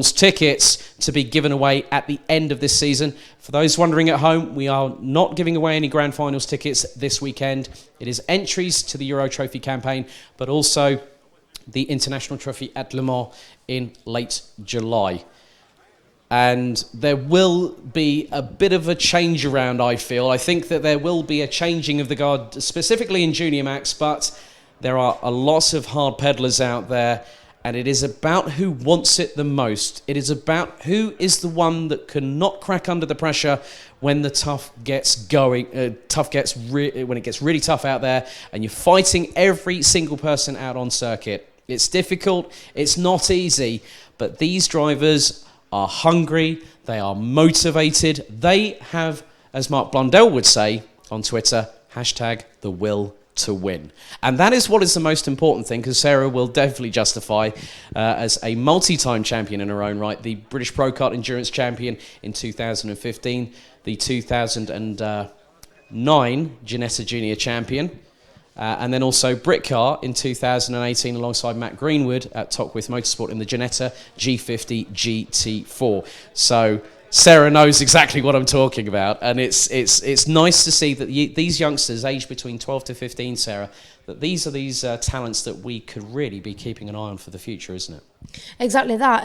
tickets to be given away at the end of this season. For those wondering at home, we are not giving away any Grand Finals tickets this weekend. It is entries to the Euro Trophy campaign, but also the International Trophy at Le Mans in late July. And there will be a bit of a change around, I feel. I think that there will be a changing of the guard, specifically in Junior Max, but there are a lot of hard peddlers out there, and it is about who wants it the most. It is about who is the one that cannot crack under the pressure when the tough gets going. When it gets really tough out there, and you're fighting every single person out on circuit. It's difficult. It's not easy. But these drivers are hungry. They are motivated. They have, as Mark Blundell would say on Twitter, #the will to win. And that is what is the most important thing, because Sarah will definitely justify as a multi-time champion in her own right, the British Pro Kart Endurance Champion in 2015, the 2009 Ginetta Junior Champion, and then also Britcar in 2018 alongside Matt Greenwood at Tockwith Motorsport in the Ginetta G50 GT4. So Sarah knows exactly what I'm talking about, and it's nice to see that these youngsters, aged between 12 to 15, Sarah, that these are talents that we could really be keeping an eye on for the future, isn't it? Exactly that.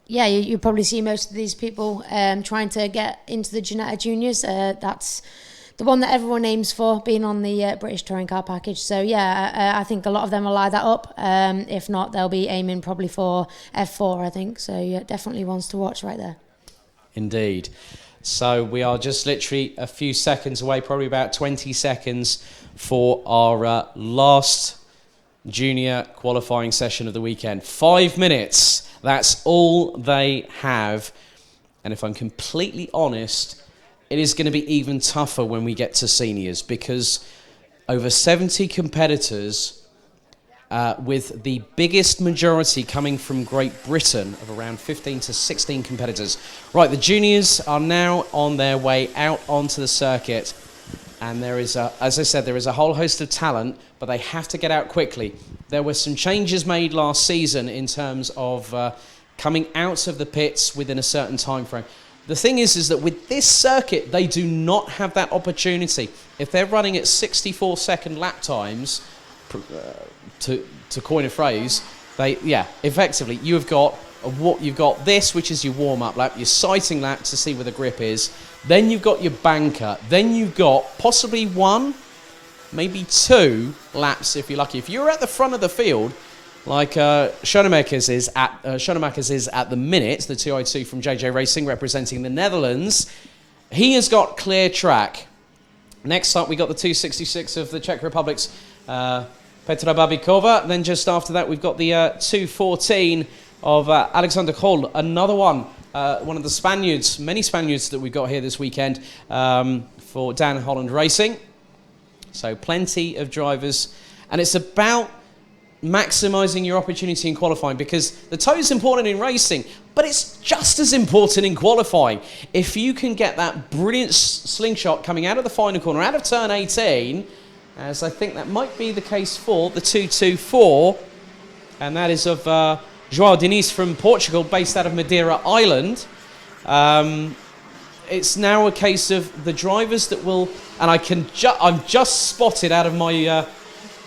Yeah, you probably see most of these people trying to get into the Ginetta Juniors. That's the one that everyone aims for, being on the British Touring Car package. So yeah, I think a lot of them will lie that up. If not, they'll be aiming probably for F4, I think. So yeah, definitely ones to watch right there. Indeed. So we are just literally a few seconds away, probably about 20 seconds for our last junior qualifying session of the weekend. 5 minutes. That's all they have. And if I'm completely honest, it is going to be even tougher when we get to seniors, because over 70 competitors, with the biggest majority coming from Great Britain of around 15 to 16 competitors. Right, the juniors are now on their way out onto the circuit, and there is, as I said, there is a whole host of talent, but they have to get out quickly. There were some changes made last season in terms of coming out of the pits within a certain time frame. The thing is that with this circuit, they do not have that opportunity. If they're running at 64-second lap times, to coin a phrase, effectively you've got this, which is your warm-up lap, your sighting lap to see where the grip is, then you've got your banker, then you've got possibly one, maybe two laps if you're lucky. If you're at the front of the field, like Schoenemakers is at the minute, the 202 from JJ Racing representing the Netherlands, he has got clear track. Next up, we got the 266 of the Czech Republic's Petra Babikova. Then just after that, we've got the 214 of Alexander Kohl, another one of the Spaniards, many Spaniards that we've got here this weekend for Dan Holland Racing. So plenty of drivers, and it's about maximising your opportunity in qualifying, because the toe is important in racing, but it's just as important in qualifying. If you can get that brilliant slingshot coming out of the final corner, out of turn 18, as I think that might be the case for the 224, and that is of João Diniz from Portugal, based out of Madeira Island. It's now a case of the drivers that will, and I'm just spotted out of my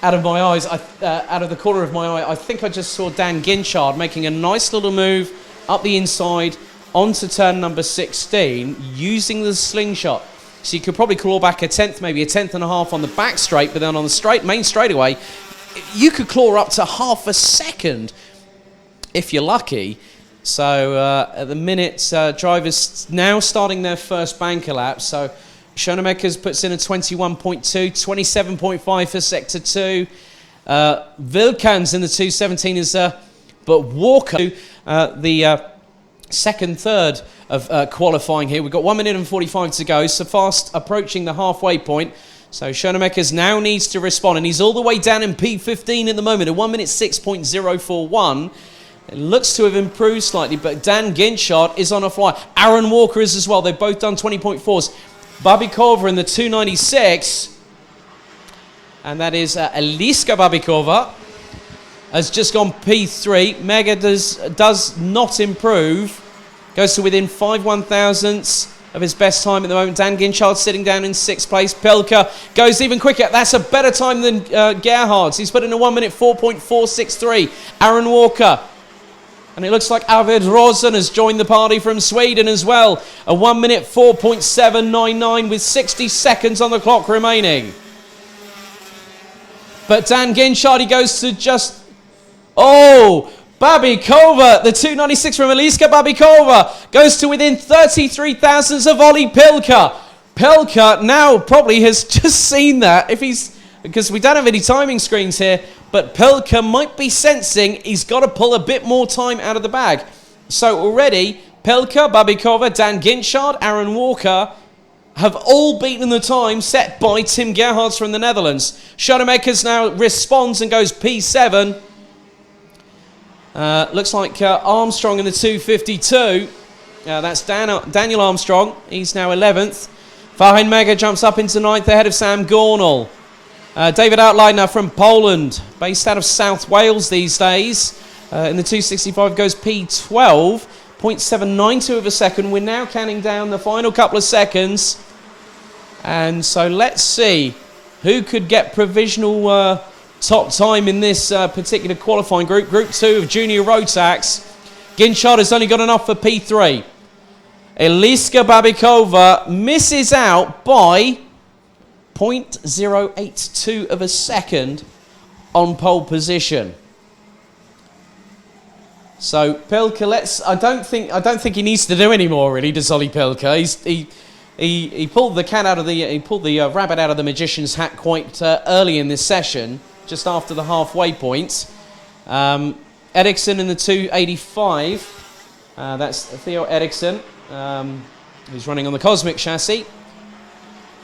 eyes, out of the corner of my eye, I think I just saw Dan Ginchard making a nice little move up the inside onto turn number 16 using the slingshot. So you could probably claw back a tenth, maybe a tenth and a half on the back straight, but then on the main straightaway, you could claw up to half a second if you're lucky. So at the minute, drivers now starting their first banker lap. So Schoenemakers puts in a 21.2, 27.5 for Sector 2. Vilkans in the 217 is, but Walker, the third of qualifying here. We've got 1 minute and 45 to go, so fast approaching the halfway point. So Schoenemakers now needs to respond, and he's all the way down in P15 at the moment, a 1 minute 6.041. It looks to have improved slightly, but Dan Ginchard is on a fly. Aaron Walker is as well. They've both done 20.4s. Babikova in the 296, and that is Eliska Babikova. has just gone P3. Mega does not improve. Goes to within 5/1000ths of his best time at the moment. Dan Ginchard sitting down in 6th place. Pelka goes even quicker. That's a better time than Gerhard's. He's put in a 1 minute 4.463. Aaron Walker. And it looks like Arvid Rosen has joined the party from Sweden as well. A 1 minute 4.799 with 60 seconds on the clock remaining. But Dan Ginchard, he goes to just... Oh! Babikova, the 296 from Eliska Babikova, goes to within 33 thousandths of Olli Pilka. Pilka now probably has just seen that, because we don't have any timing screens here, but Pilka might be sensing he's got to pull a bit more time out of the bag. So already, Pilka, Babikova, Dan Ginchard, Aaron Walker have all beaten the time set by Tim Gerhards from the Netherlands. Schoenemakers now responds and goes P7. Looks like Armstrong in the 252. That's Daniel Armstrong. He's now 11th. Fahin Mega jumps up into 9th ahead of Sam Gornall. David Outliner from Poland, based out of South Wales these days. In the 265 goes P12. 0.792 of a second. We're now counting down the final couple of seconds. And so let's see who could get provisional... top time in this particular qualifying group. Group 2 of Junior Rotax. Ginchard has only got enough for P3. Eliska Babikova misses out by 0.082 of a second on pole position. So Pilka, I don't think he needs to do any more, really, does Olli Pilka. He pulled the rabbit out of the magician's hat quite early in this session, just after the halfway point. Eriksson in the 285. That's Theo Eriksson, who's running on the Cosmic chassis.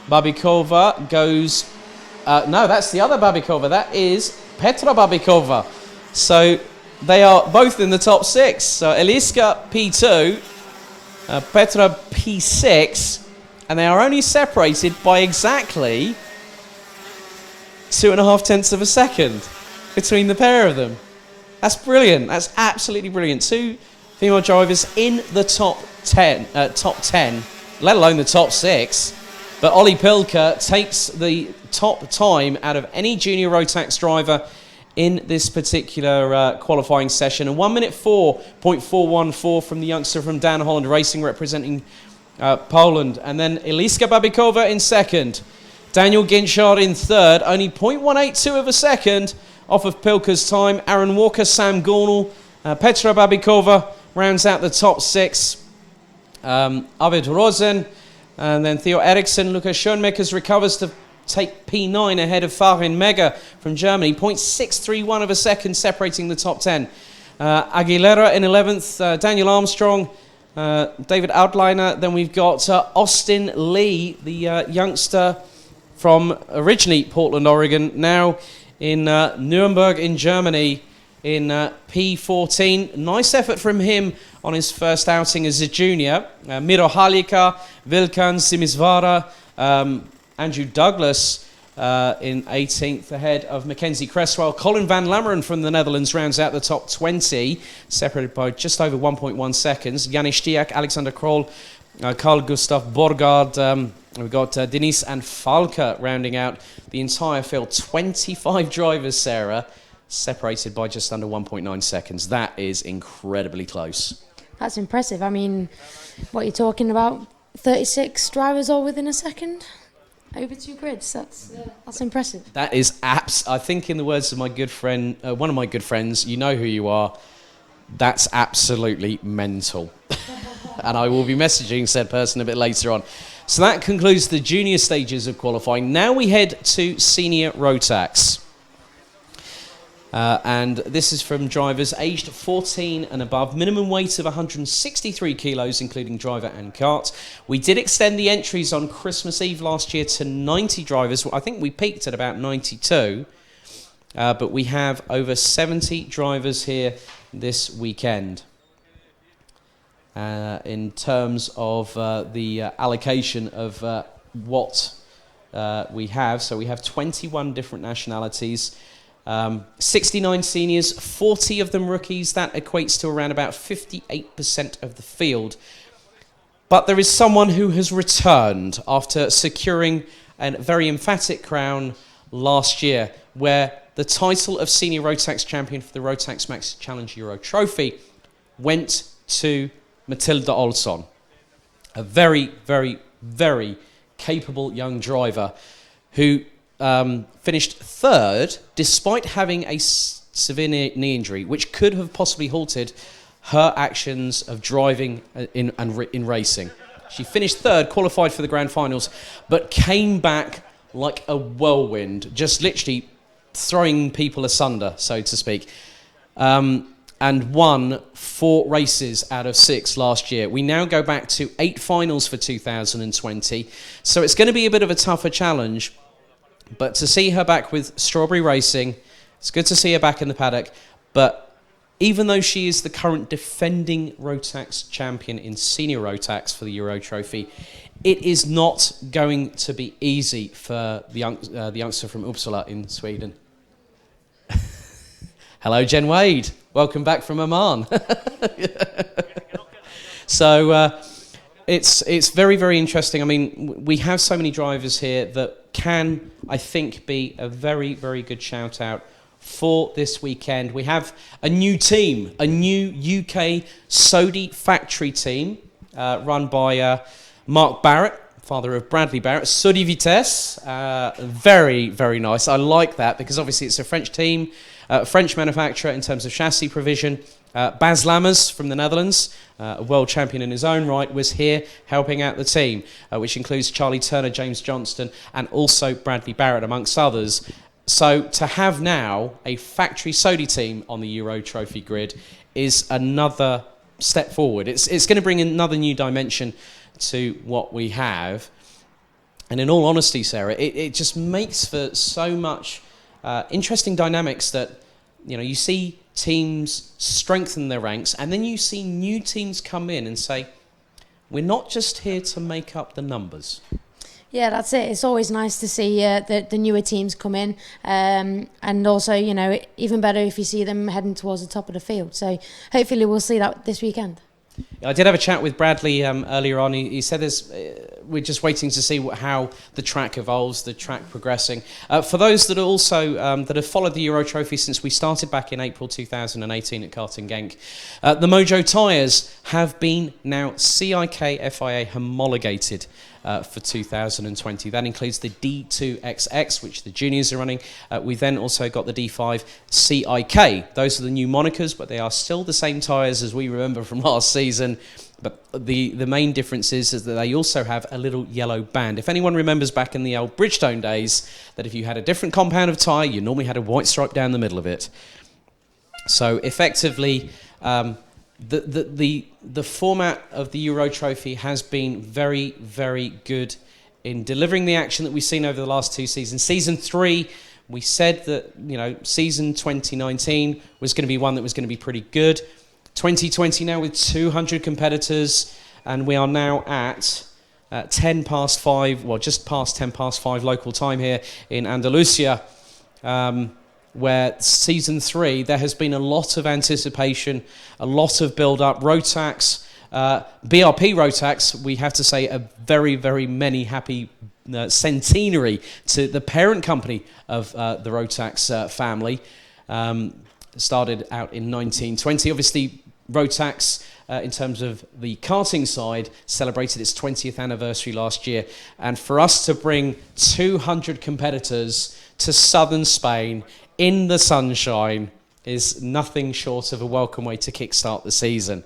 Babikova goes... no, that's the other Babikova. That is Petra Babikova. So they are both in the top 6. So Eliska P2, Petra P6, and they are only separated by exactly 2.5 tenths of a second between the pair of them. That's brilliant. That's absolutely brilliant. 2 female drivers in the top 10, let alone the top 6. But Olli Pilka takes the top time out of any junior Rotax driver in this particular qualifying session. And 1 minute 4.414 from the youngster from Dan Holland Racing, representing Poland. And then Eliska Babikova in second. Daniel Ginchard in third, only 0.182 of a second off of Pilka's time. Aaron Walker, Sam Gornall, Petra Babikova rounds out the top 6. Arvid Rosen, and then Theo Eriksson. Lukas Schoenmakers recovers to take P9 ahead of Fahin Mega from Germany. 0.631 of a second separating the top 10. Aguilera in 11th, Daniel Armstrong, David Outliner. Then we've got Austin Lee, the youngster from originally Portland, Oregon, now in Nuremberg in Germany in P14. Nice effort from him on his first outing as a junior. Miro Halika, Vilkan Simisvara, Andrew Douglas in 18th ahead of Mackenzie Cresswell. Colin van Lammeren from the Netherlands rounds out the top 20, separated by just over 1.1 seconds. Janis Stiak, Alexander Kroll, Carl Gustav Borgard. We've got Denise and Falka rounding out the entire field. 25 drivers, Sarah, separated by just under 1.9 seconds. That is incredibly close. That's impressive. I mean, what you're talking about, 36 drivers all within a second? Over 2 grids. That's impressive. That is I think, in the words of my good friend, one of my good friends, you know who you are, that's absolutely mental. And I will be messaging said person a bit later on. So that concludes the junior stages of qualifying. Now we head to senior Rotax. And this is from drivers aged 14 and above. Minimum weight of 163 kilos, including driver and kart. We did extend the entries on Christmas Eve last year to 90 drivers. I think we peaked at about 92. But we have over 70 drivers here this weekend. In terms of the allocation of what we have. So we have 21 different nationalities. 69 seniors, 40 of them rookies. That equates to around about 58% of the field. But there is someone who has returned after securing a very emphatic crown last year, where the title of Senior Rotax Champion for the Rotax Max Challenge Euro Trophy went to Matilda Olsson, a very, very, very capable young driver who finished third despite having a severe knee injury, which could have possibly halted her actions of driving in racing. She finished third, qualified for the grand finals, but came back like a whirlwind, just literally throwing people asunder, so to speak, and won 4 races out of 6 last year. We now go back to 8 finals for 2020, so it's going to be a bit of a tougher challenge, but to see her back with Strawberry Racing, it's good to see her back in the paddock, but even though she is the current defending Rotax champion in Senior Rotax for the Euro Trophy, it is not going to be easy for the youngster from Uppsala in Sweden. Hello, Jen Wade. Welcome back from Oman. So it's very, very interesting. I mean, we have so many drivers here that can, I think, be a very, very good shout-out for this weekend. We have a new team, a new UK Sodi factory team run by Mark Barrett, father of Bradley Barrett, Sodi Vitesse. Very, very nice. I like that because obviously it's a French team, French manufacturer in terms of chassis provision. Bas Lammers from the Netherlands, a world champion in his own right, was here helping out the team, which includes Charlie Turner, James Johnston, and also Bradley Barrett, amongst others. So to have now a factory Sodi team on the Euro Trophy grid is another step forward. It's going to bring another new dimension to what we have. And in all honesty, Sarah, it just makes for so much interesting dynamics that, you know, you see teams strengthen their ranks and then you see new teams come in and say, we're not just here to make up the numbers. Yeah, that's it. It's always nice to see the newer teams come in, and also, you know, even better if you see them heading towards the top of the field. So hopefully we'll see that this weekend. I did have a chat with Bradley earlier on. He said we're just waiting to see how the track evolves, the track progressing. For those that are also that have followed the Euro Trophy since we started back in April 2018 at Karting Genk, the Mojo tyres have been now CIK FIA homologated for 2020. That includes the D2 XX, which the juniors are running. We then also got the D5 CIK. Those are the new monikers, but they are still the same tyres as we remember from last season. But the main difference is that they also have a little yellow band. If anyone remembers back in the old Bridgestone days, that if you had a different compound of tyre, you normally had a white stripe down the middle of it. So effectively, the format of the Euro Trophy has been very, very good in delivering the action that we've seen over the last 2 seasons. Season 3, we said that, you know, season 2019 was going to be one that was going to be pretty good. 2020 now with 200 competitors, and we are now at 10 past 5, well, just past 10 past 5 local time here in Andalusia, where season 3, there has been a lot of anticipation, a lot of build-up. Rotax, BRP Rotax, we have to say a very, very many happy centenary to the parent company of the Rotax family. Started out in 1920. Obviously, Rotax, in terms of the karting side, celebrated its 20th anniversary last year. And for us to bring 200 competitors to southern Spain in the sunshine is nothing short of a welcome way to kickstart the season.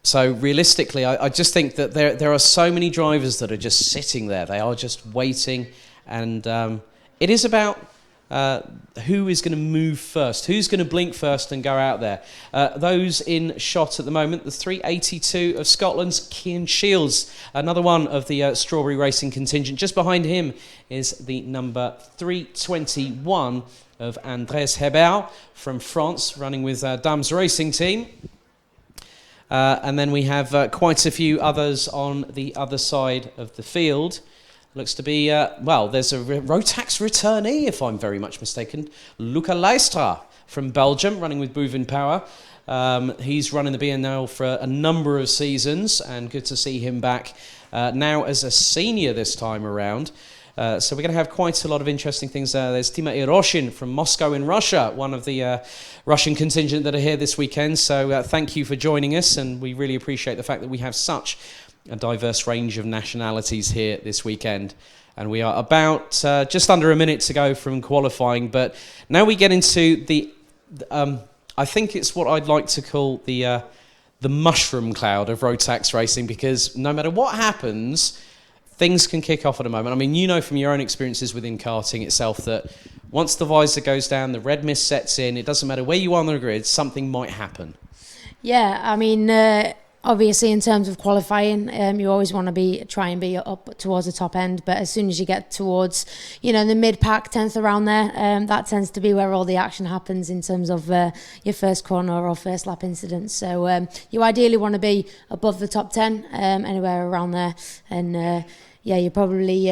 So realistically, I just think that there are so many drivers that are just sitting there. They are just waiting. And it is about who is going to move first, who's going to blink first and go out there. Those in shot at the moment, the 382 of Scotland's Cian Shields, another one of the Strawberry Racing contingent. Just behind him is the number 321 of Andrés Hebert from France, running with Dames Racing Team. And then we have quite a few others on the other side of the field. Looks to be, well, there's a Rotax returnee, if I'm very much mistaken. Luca Leistra from Belgium, running with Bouvin Power. He's running the BNL for a number of seasons, and good to see him back now as a senior this time around. So we're going to have quite a lot of interesting things there. There's Tima Iroshin from Moscow in Russia, one of the Russian contingent that are here this weekend. So thank you for joining us, and we really appreciate the fact that we have such a diverse range of nationalities here this weekend. And we are about just under a minute to go from qualifying, but now we get into the I think it's what I'd like to call the mushroom cloud of Rotax racing, because no matter what happens, things can kick off at a moment. I mean, you know from your own experiences within karting itself that once the visor goes down, the red mist sets in, it doesn't matter where you are on the grid, something might happen. Yeah, I mean, obviously in terms of qualifying, you always want to try and be up towards the top end, but as soon as you get towards, the mid-pack, 10th around there, that tends to be where all the action happens in terms of your first corner or first lap incidents. So you ideally want to be above the top 10, anywhere around there, and you're probably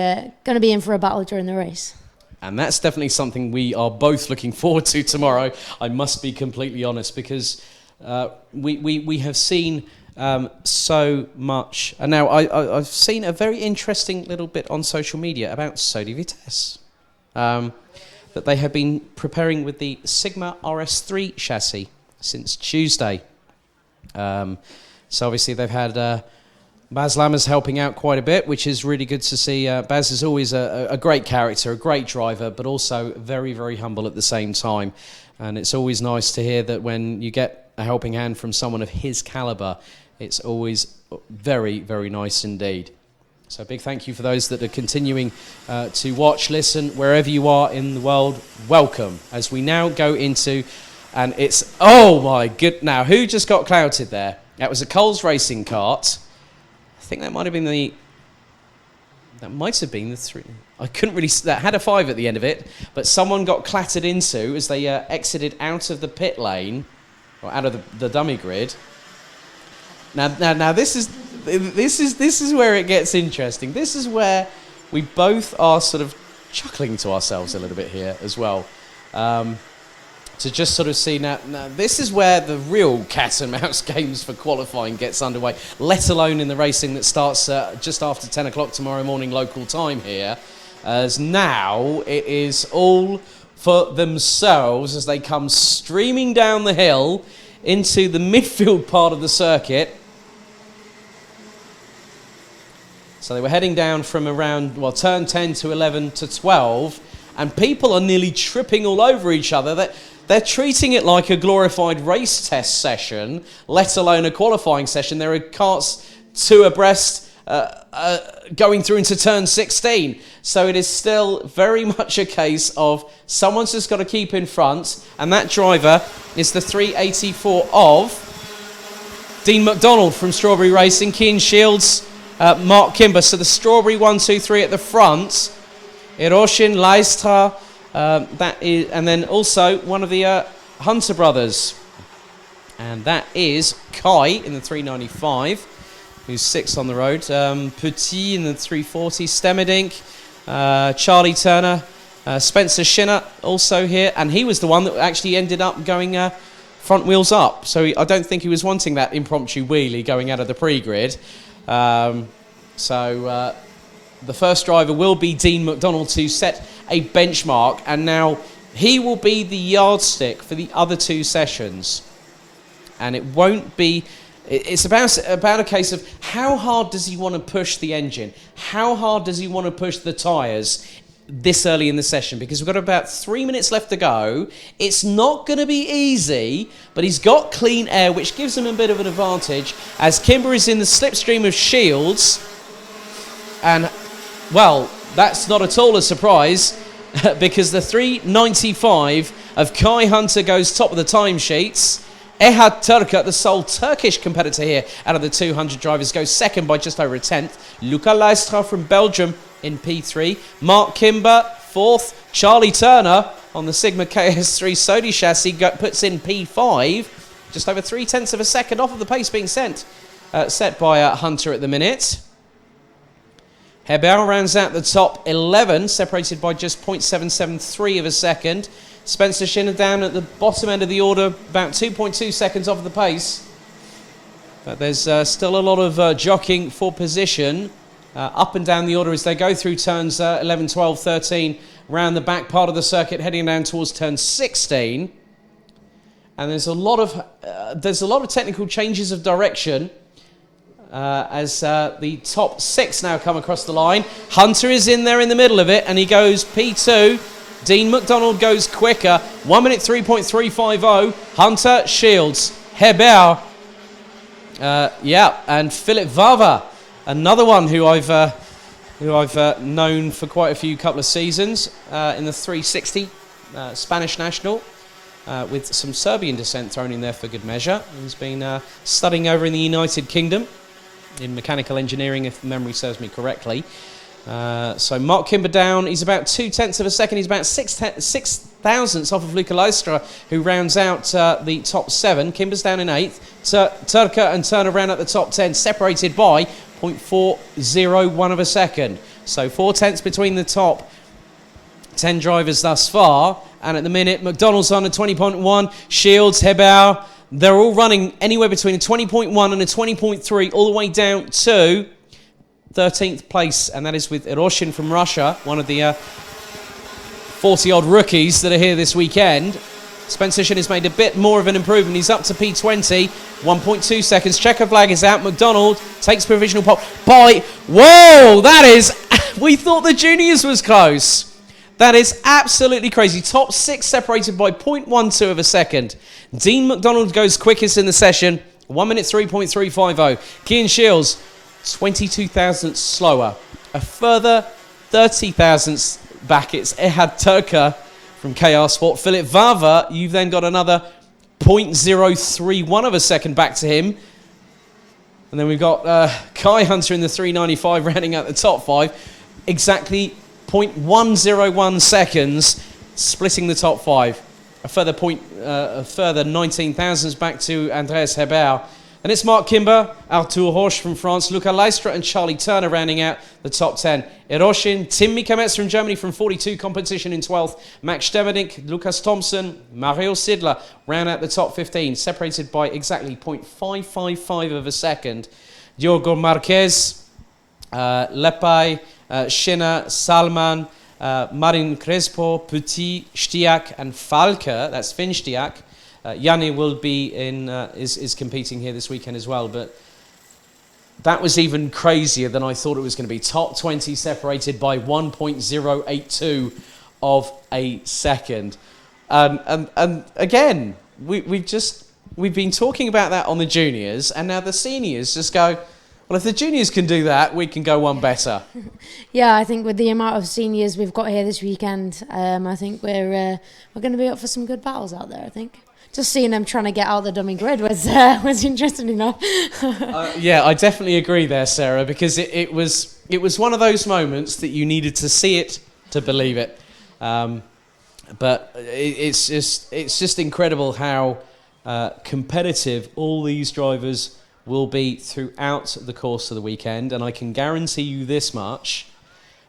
going to be in for a battle during the race. And that's definitely something we are both looking forward to tomorrow, I must be completely honest, because we have seen so much. And now I've seen a very interesting little bit on social media about Sodi Vitesse, that they have been preparing with the Sigma RS3 chassis since Tuesday. So obviously they've had Baz Lammers helping out quite a bit, which is really good to see. Baz is always a great character, a great driver, but also very, very humble at the same time. And it's always nice to hear that when you get a helping hand from someone of his calibre, it's always very, very nice indeed. So a big thank you for those that are continuing to watch, listen, wherever you are in the world. Welcome. As we now go into, and it's, oh my good, now who just got clouted there? That was a Coles racing kart. I think that might have been the three. I couldn't really, that had a 5 at the end of it, but someone got clattered into as they exited out of the pit lane, or out of the dummy grid. Now this is where it gets interesting. This is where we both are sort of chuckling to ourselves a little bit here as well. To just sort of see now this is where the real cat and mouse games for qualifying gets underway, let alone in the racing that starts just after 10 o'clock tomorrow morning local time here, as now it is all for themselves as they come streaming down the hill into the midfield part of the circuit. So they were heading down from around, well, turn 10 to 11 to 12, and people are nearly tripping all over each other. They're treating it like a glorified race test session, let alone a qualifying session. There are karts 2 abreast going through into turn 16. So it is still very much a case of someone's just got to keep in front, and that driver is the 384 of Dean McDonald from Strawberry Racing, Keen Shields, Mark Kimber. So the Strawberry 1, 2, 3 at the front. Iroshin, Leistra, that is, and then also one of the Hunter brothers, and that is Kai in the 395, who's 6th on the road. Petit in the 340, Stemedink, Charlie Turner, Spencer Shinner also here, and he was the one that actually ended up going front wheels up. So I don't think he was wanting that impromptu wheelie going out of the pre-grid. The first driver will be Dean McDonald to set a benchmark, and now he will be the yardstick for the other 2 sessions. And it won't be, it's about a case of how hard does he want to push the engine? How hard does he want to push the tyres this early in the session? Because we've got about 3 minutes left to go. It's not going to be easy, but he's got clean air, which gives him a bit of an advantage, as Kimber is in the slipstream of Shields. And, well, that's not at all a surprise, because the 395 of Kai Hunter goes top of the timesheets. Ehad Turka, the sole Turkish competitor here out of the 200 drivers, goes second by just over a tenth. Luca Leistra from Belgium in P3. Mark Kimber, 4th. Charlie Turner on the Sigma KS3 Sodi chassis puts in P5. Just over 3/10 of a second off of the pace being set by Hunter at the minute. Hebel rounds out the top 11, separated by just 0.773 of a second. Spencer Shinner down at the bottom end of the order, about 2.2 seconds off the pace. But there's still a lot of jockeying for position up and down the order as they go through turns 11, 12, 13, round the back part of the circuit, heading down towards turn 16. And there's a lot of technical changes of direction as the top 6 now come across the line. Hunter is in there in the middle of it, and he goes P2. Dean McDonald goes quicker, 1 minute 3.350. Hunter, Shields, Hebel, and Philip Vava, another one who I've known for quite a few couple of seasons in the 360 Spanish national, with some Serbian descent thrown in there for good measure. He's been studying over in the United Kingdom in mechanical engineering, if memory serves me correctly. So Mark Kimber down, he's about 0.2 of a second, he's about 6 thousandths off of Luca Leistra, who rounds out the top 7. Kimber's down in 8th. Turka and Turner round at the top 10, separated by 0.401 of a second. So 0.4 between the top 10 drivers thus far. And at the minute, McDonald's on a 20.1, Shields, Hebel, they're all running anywhere between a 20.1 and a 20.3, all the way down to 13th place, and that is with Eroshin from Russia, one of the 40-odd rookies that are here this weekend. Spencer Shin has made a bit more of an improvement. He's up to P20, 1.2 seconds. Checker flag is out. McDonald takes provisional pole by... Whoa, that is... We thought the juniors was close. That is absolutely crazy. Top 6 separated by 0.12 of a second. Dean McDonald goes quickest in the session, 1 minute 3.350. Kian Shields, 22 thousandths slower. A further 30 thousandths back. It's Ehad Turka from KR Sport. Philip Vava, you've then got another 0.031 of a second back to him. And then we've got Kai Hunter in the 395 rounding out the top 5. Exactly 0.101 seconds splitting the top 5. A further 19 thousandths back to Andreas Hebel. And it's Mark Kimber, Arthur Roche from France, Luca Leistra and Charlie Turner rounding out the top 10. Eroshin, Tim Mikametz from Germany from 42, competition in 12th. Max Stemmerdink, Lucas Thompson, Mario Sidler round out the top 15, separated by exactly 0.555 of a second. Diogo Marquez, Lepay, Shinner, Salman, Marin Crespo, Petit, Stiak and Falke, that's Finn Stiak. Yanni will be in, is competing here this weekend as well, but that was even crazier than I thought it was going to be. Top 20 separated by 1.082 of a second. And again, we've been talking about that on the juniors, and now the seniors just go, well, if the juniors can do that, we can go one better. Yeah, I think with the amount of seniors we've got here this weekend, I think we're going to be up for some good battles out there, I think. Just seeing them trying to get out the dummy grid was interesting enough. Yeah, I definitely agree there, Sarah, because it was one of those moments that you needed to see it to believe it. But it's just incredible how competitive all these drivers will be throughout the course of the weekend, and I can guarantee you this much: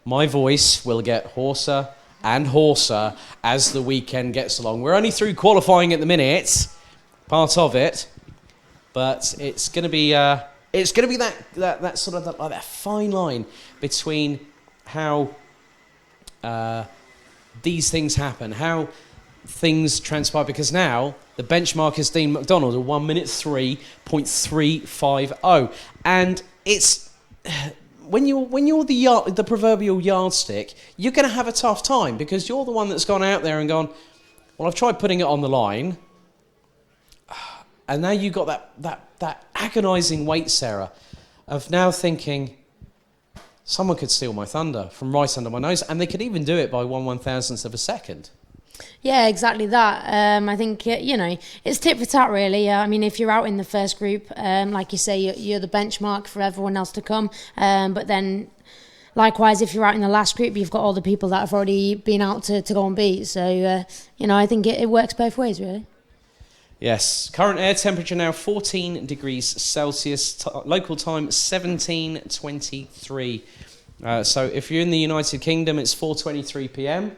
my voice will get hoarser and hoarser as the weekend gets along. We're only through qualifying at the minute, part of it, but it's going to be that sort of that fine line between how these things happen, how things transpire, because now the benchmark is Dean McDonald, a 1 minute 3.350, and it's when you're the proverbial yardstick, you're going to have a tough time because you're the one that's gone out there and gone, well, I've tried putting it on the line, and now you've got that agonising weight, Sarah, of now thinking someone could steal my thunder from right under my nose, and they could even do it by 1/1000th of a second. Yeah, exactly that. I think, it's tit for tat, really. I mean, if you're out in the first group, like you say, you're the benchmark for everyone else to come. But then, likewise, if you're out in the last group, you've got all the people that have already been out to go and beat. So, I think it works both ways, really. Yes. Current air temperature now 14 degrees Celsius. Local time 17:23. So if you're in the United Kingdom, it's 4:23 p.m.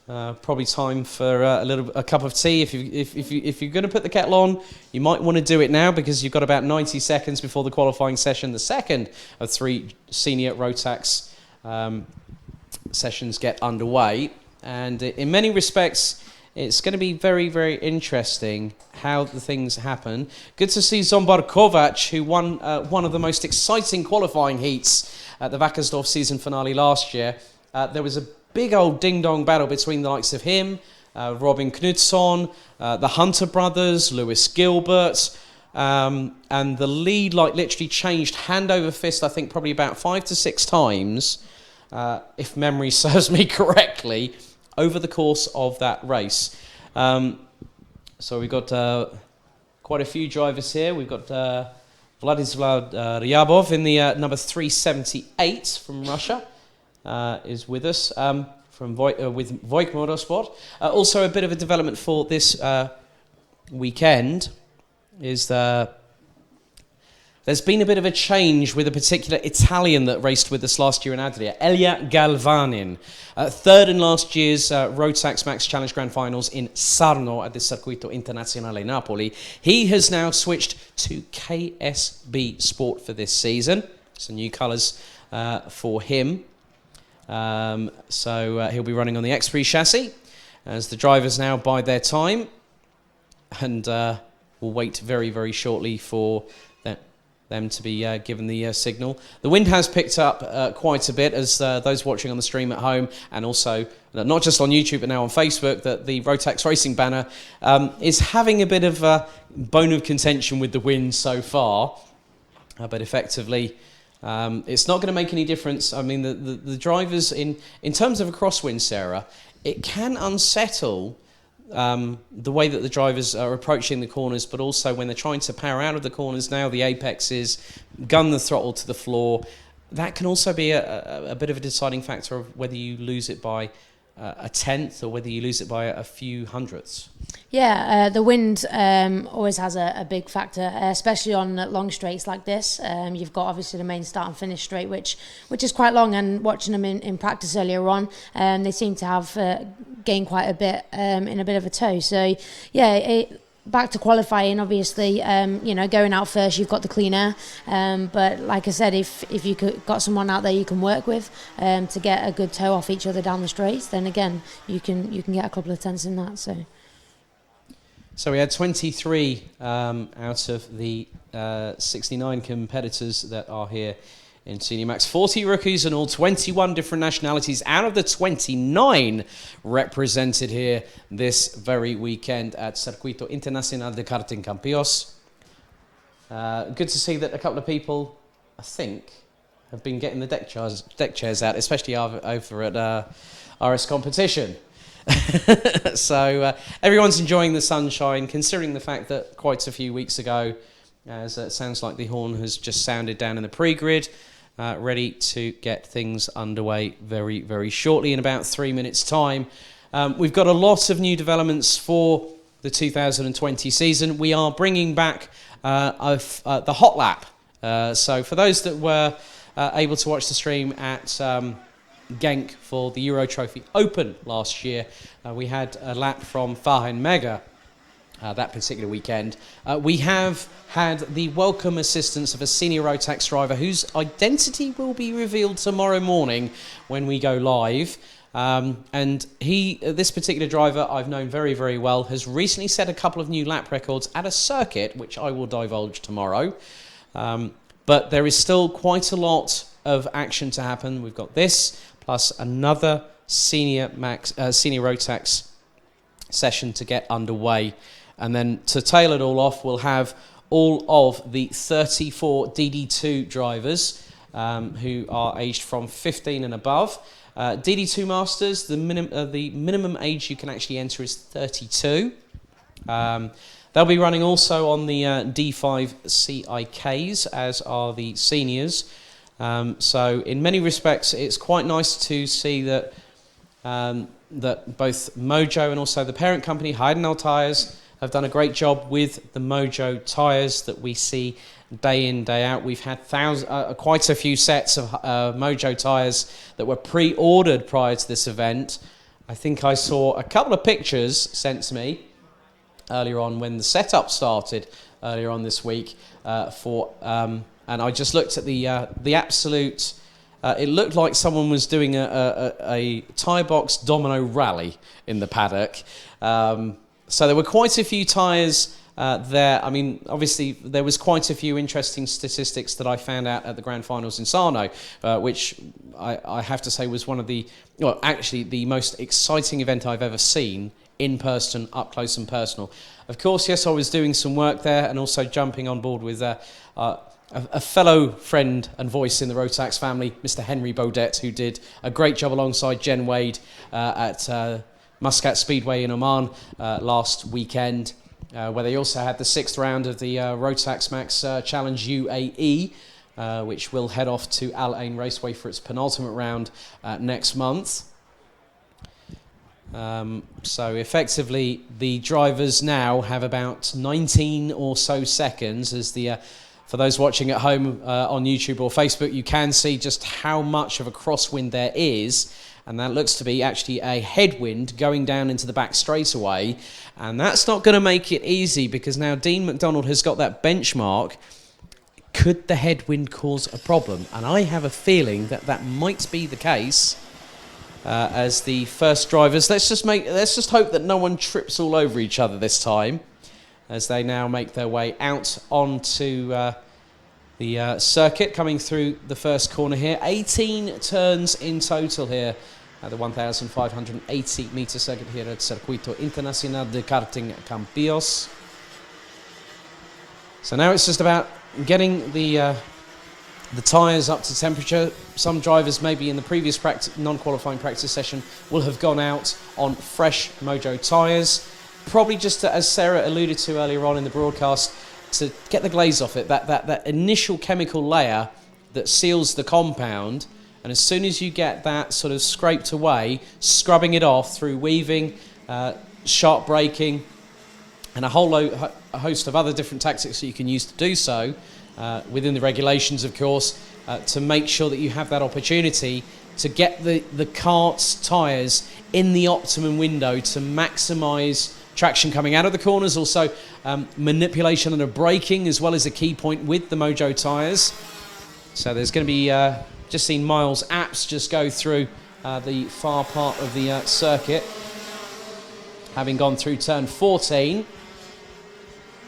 Probably time for a cup of tea. If you're going to put the kettle on, you might want to do it now because you've got about 90 seconds before the qualifying session. The second of 3 senior Rotax sessions get underway, and in many respects, it's going to be very, very interesting how the things happen. Good to see Zombar Kovac, who won one of the most exciting qualifying heats at the Vackersdorf season finale last year. There was a big old ding-dong battle between the likes of him, Robin Knutsson, the Hunter brothers, Lewis Gilbert, and the lead literally changed hand over fist, I think probably about 5 to 6 times, if memory serves me correctly, over the course of that race. So we've got quite a few drivers here. We've got Vladislav Ryabov in the number 378 from Russia is with us with Voik Motorsport. Also a bit of a development for this weekend is there's been a bit of a change with a particular Italian that raced with us last year in Adria, Elia Galvanin. Third in last year's Rotax Max Challenge Grand Finals in Sarno at the Circuito Internazionale Napoli. He has now switched to KSB Sport for this season. Some new colours for him. So he'll be running on the X-Prix chassis as the drivers now bide their time, and we'll wait very, very shortly for them to be given the signal. The wind has picked up quite a bit, as those watching on the stream at home, and also not just on YouTube but now on Facebook, that the Rotax Racing banner is having a bit of a bone of contention with the wind so far, but effectively it's not going to make any difference. I mean, the drivers, in terms of a crosswind, Sarah, it can unsettle the way that the drivers are approaching the corners, but also when they're trying to power out of the corners now, the apexes, gun the throttle to the floor. That can also be a bit of a deciding factor of whether you lose it by a tenth or whether you lose it by a few hundredths. Yeah, the wind always has a big factor, especially on long straights like this. You've got obviously the main start and finish straight, which is quite long, and watching them in practice earlier on, they seem to have gained quite a bit in a bit of a tow. So yeah, back to qualifying, obviously, going out first, you've got the clean air. But like I said, if you got someone out there you can work with to get a good tow off each other down the straights, then again, you can get a couple of tenths in that. So we had 23 out of the 69 competitors that are here in Senior Max. 40 rookies and all, 21 different nationalities out of the 29 represented here this very weekend at Circuito Internacional de Karting Campos. Good to see that a couple of people, I think, have been getting the deck chairs out, especially over at RS Competition. So everyone's enjoying the sunshine, considering the fact that quite a few weeks ago, as it sounds like the horn has just sounded down in the pre-grid, ready to get things underway very, very shortly in about 3 minutes' time. We've got a lot of new developments for the 2020 season. We are bringing back the hot lap. So for those that were able to watch the stream at Genk for the Euro Trophy Open last year, we had a lap from Fahen Mega that particular weekend. We have had the welcome assistance of a senior Rotax driver whose identity will be revealed tomorrow morning when we go live. And this particular driver I've known very, very well, has recently set a couple of new lap records at a circuit, which I will divulge tomorrow. But there is still quite a lot of action to happen. We've got this, plus another senior Rotax session to get underway. And then to tail it all off, we'll have all of the 34 DD2 drivers who are aged from 15 and above. DD2 Masters, the minimum age you can actually enter is 32. They'll be running also on the D5 CIKs, as are the seniors. So in many respects, it's quite nice to see that that both Mojo and also the parent company, Heidenau Tyres, have done a great job with the Mojo tyres that we see day in, day out. We've had quite a few sets of Mojo tyres that were pre-ordered prior to this event. I think I saw a couple of pictures sent to me earlier on when the setup started earlier on this week and I just looked at the absolute. It looked like someone was doing a tyre box domino rally in the paddock. So there were quite a few tyres there. I mean, obviously, there was quite a few interesting statistics that I found out at the Grand Finals in Sarno, which I have to say was actually the most exciting event I've ever seen in person, up close and personal. Of course, yes, I was doing some work there and also jumping on board with a fellow friend and voice in the Rotax family, Mr. Henry Baudet, who did a great job alongside Jen Wade at Muscat Speedway in Oman last weekend, where they also had the 6th round of the Rotax Max Challenge UAE, which will head off to Al Ain Raceway for its penultimate round next month. So effectively, the drivers now have about 19 or so seconds as for those watching at home on YouTube or Facebook, you can see just how much of a crosswind there is. And that looks to be actually a headwind going down into the back straightaway. And that's not going to make it easy because now Dean McDonald has got that benchmark. Could the headwind cause a problem? And I have a feeling that that might be the case as the first drivers. Let's just hope that no one trips all over each other this time, as they now make their way out onto the circuit, coming through the first corner here. 18 turns in total here at the 1,580 metre circuit here at Circuito Internacional de Karting Campillos. So now it's just about getting the tyres up to temperature. Some drivers, maybe in the previous non-qualifying practice session, will have gone out on fresh Mojo tyres. Probably just as Sarah alluded to earlier on in the broadcast, to get the glaze off it, that initial chemical layer that seals the compound, and as soon as you get that sort of scraped away, scrubbing it off through weaving, sharp braking, and a host of other different tactics that you can use to do so, within the regulations, of course, to make sure that you have that opportunity to get the kart's tyres in the optimum window to maximise traction coming out of the corners. Also manipulation and braking as well as a key point with the Mojo tyres. So there's going to be just seen Miles Apps just go through the far part of the circuit, having gone through turn 14.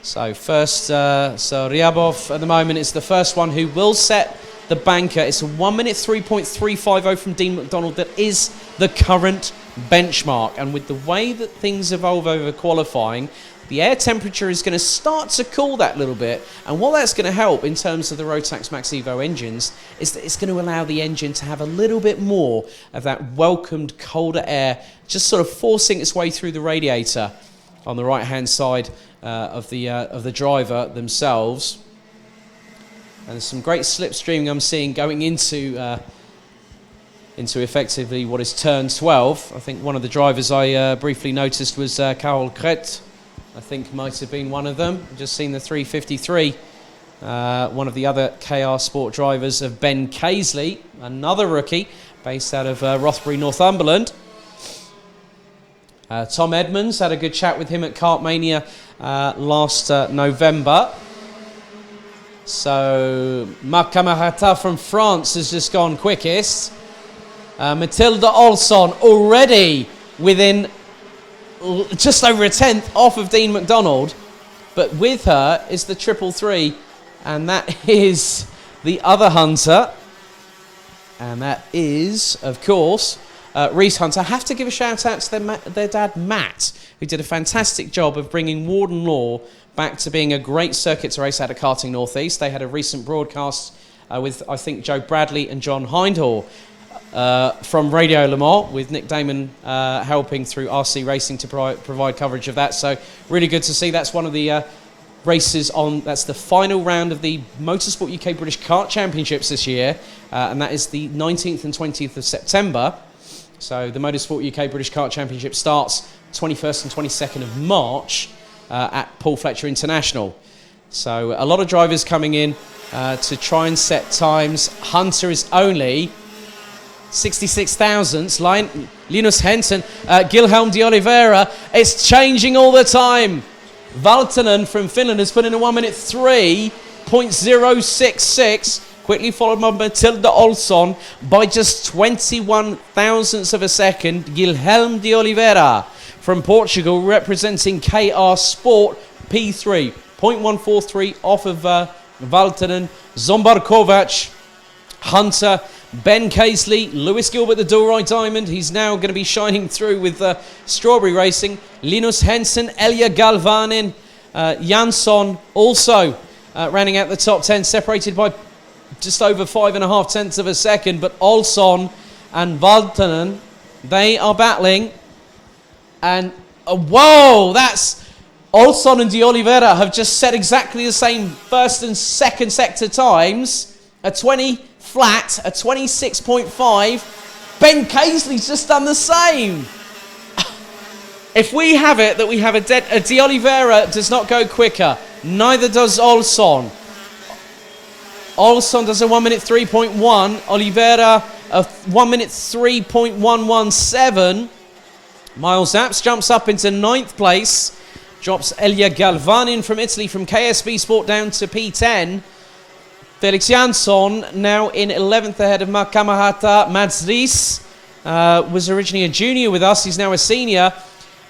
So first, so Ryabov at the moment is the first one who will set the banker. It's a 1 minute 3.350 from Dean McDonald. That is the current benchmark. And with the way that things evolve over qualifying, the air temperature is going to start to cool that little bit. And what that's going to help in terms of the Rotax Max Evo engines is that it's going to allow the engine to have a little bit more of that welcomed colder air, just sort of forcing its way through the radiator on the right-hand side of the driver themselves. And some great slipstreaming I'm seeing going into effectively what is turn 12. I think one of the drivers I briefly noticed was Carol Kret. I think might have been one of them. I've just seen the 353. One of the other KR Sport drivers of Ben Casely, another rookie based out of Rothbury, Northumberland. Tom Edmonds, had a good chat with him at Kartmania last November. So Makamahata from France has just gone quickest. Matilda Olsson already within just over a tenth off of Dean McDonald. But with her is the 333, and that is the other Hunter. And that is, of course, Reese Hunter. I have to give a shout out to their dad, Matt, who did a fantastic job of bringing Warden Law back to being a great circuit to race out of Karting Northeast. They had a recent broadcast with, I think, Joe Bradley and John Hindhaugh from Radio Le Mans, with Nick Damon helping through RC Racing to provide coverage of that. So really good to see. That's one of the races on, that's the final round of the Motorsport UK British Kart Championships this year, and that is the 19th and 20th of September. So the Motorsport UK British Kart Championship starts 21st and 22nd of March at Paul Fletcher International. So a lot of drivers coming in to try and set times. Hunter is only 66 thousandths. Linus Henson, Guilherme de Oliveira. It's changing all the time. Valtonen from Finland has put in a 1 minute 3.066. Quickly followed by Matilda Olsson by just 21 thousandths of a second. Guilherme de Oliveira from Portugal representing KR Sport P3. 0.143 off of Valtonen. Zombar Kovac, Hunter, Ben Casely, Lewis Gilbert, the dual-right diamond. He's now going to be shining through with Strawberry Racing. Linus Henson, Elia Galvanin, Jansson also rounding out the top 10, separated by just over 5.5 tenths of a second. But Olsson and Valtonen, they are battling. And whoa, that's Olsson and de Oliveira have just set exactly the same first and second sector times. A 20 flat, a 26.5. Ben Casely's just done the same. If we have it that we have a de Oliveira does not go quicker, neither does Olsson. Olsson does a 1 minute 3.1. Oliveira a 1 minute 3.117. Miles Apps jumps up into 9th place. Drops Elia Galvanin from Italy from KSB Sport down to P10. Felix Jansson now in 11th ahead of Makamahata. Mads Ries was originally a junior with us. He's now a senior.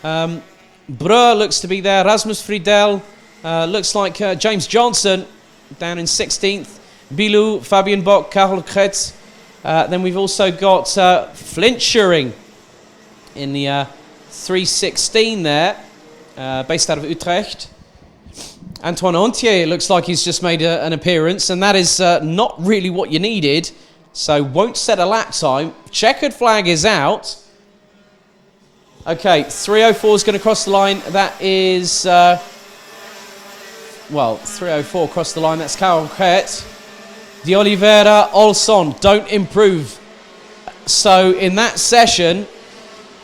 Breur looks to be there. Rasmus Friedel looks like James Johnson down in 16th. Bilou, Fabian Bock, Karel Kretz. Then we've also got Flint Schuring in the 316 there. Based out of Utrecht. Antoine Antier looks like he's just made an appearance, and that is not really what you needed, so won't set a lap time. Checkered flag is out. Okay, 304 is going to cross the line. That is, 304 across the line. That's Karel Kret. De Oliveira, Olsson don't improve. So in that session,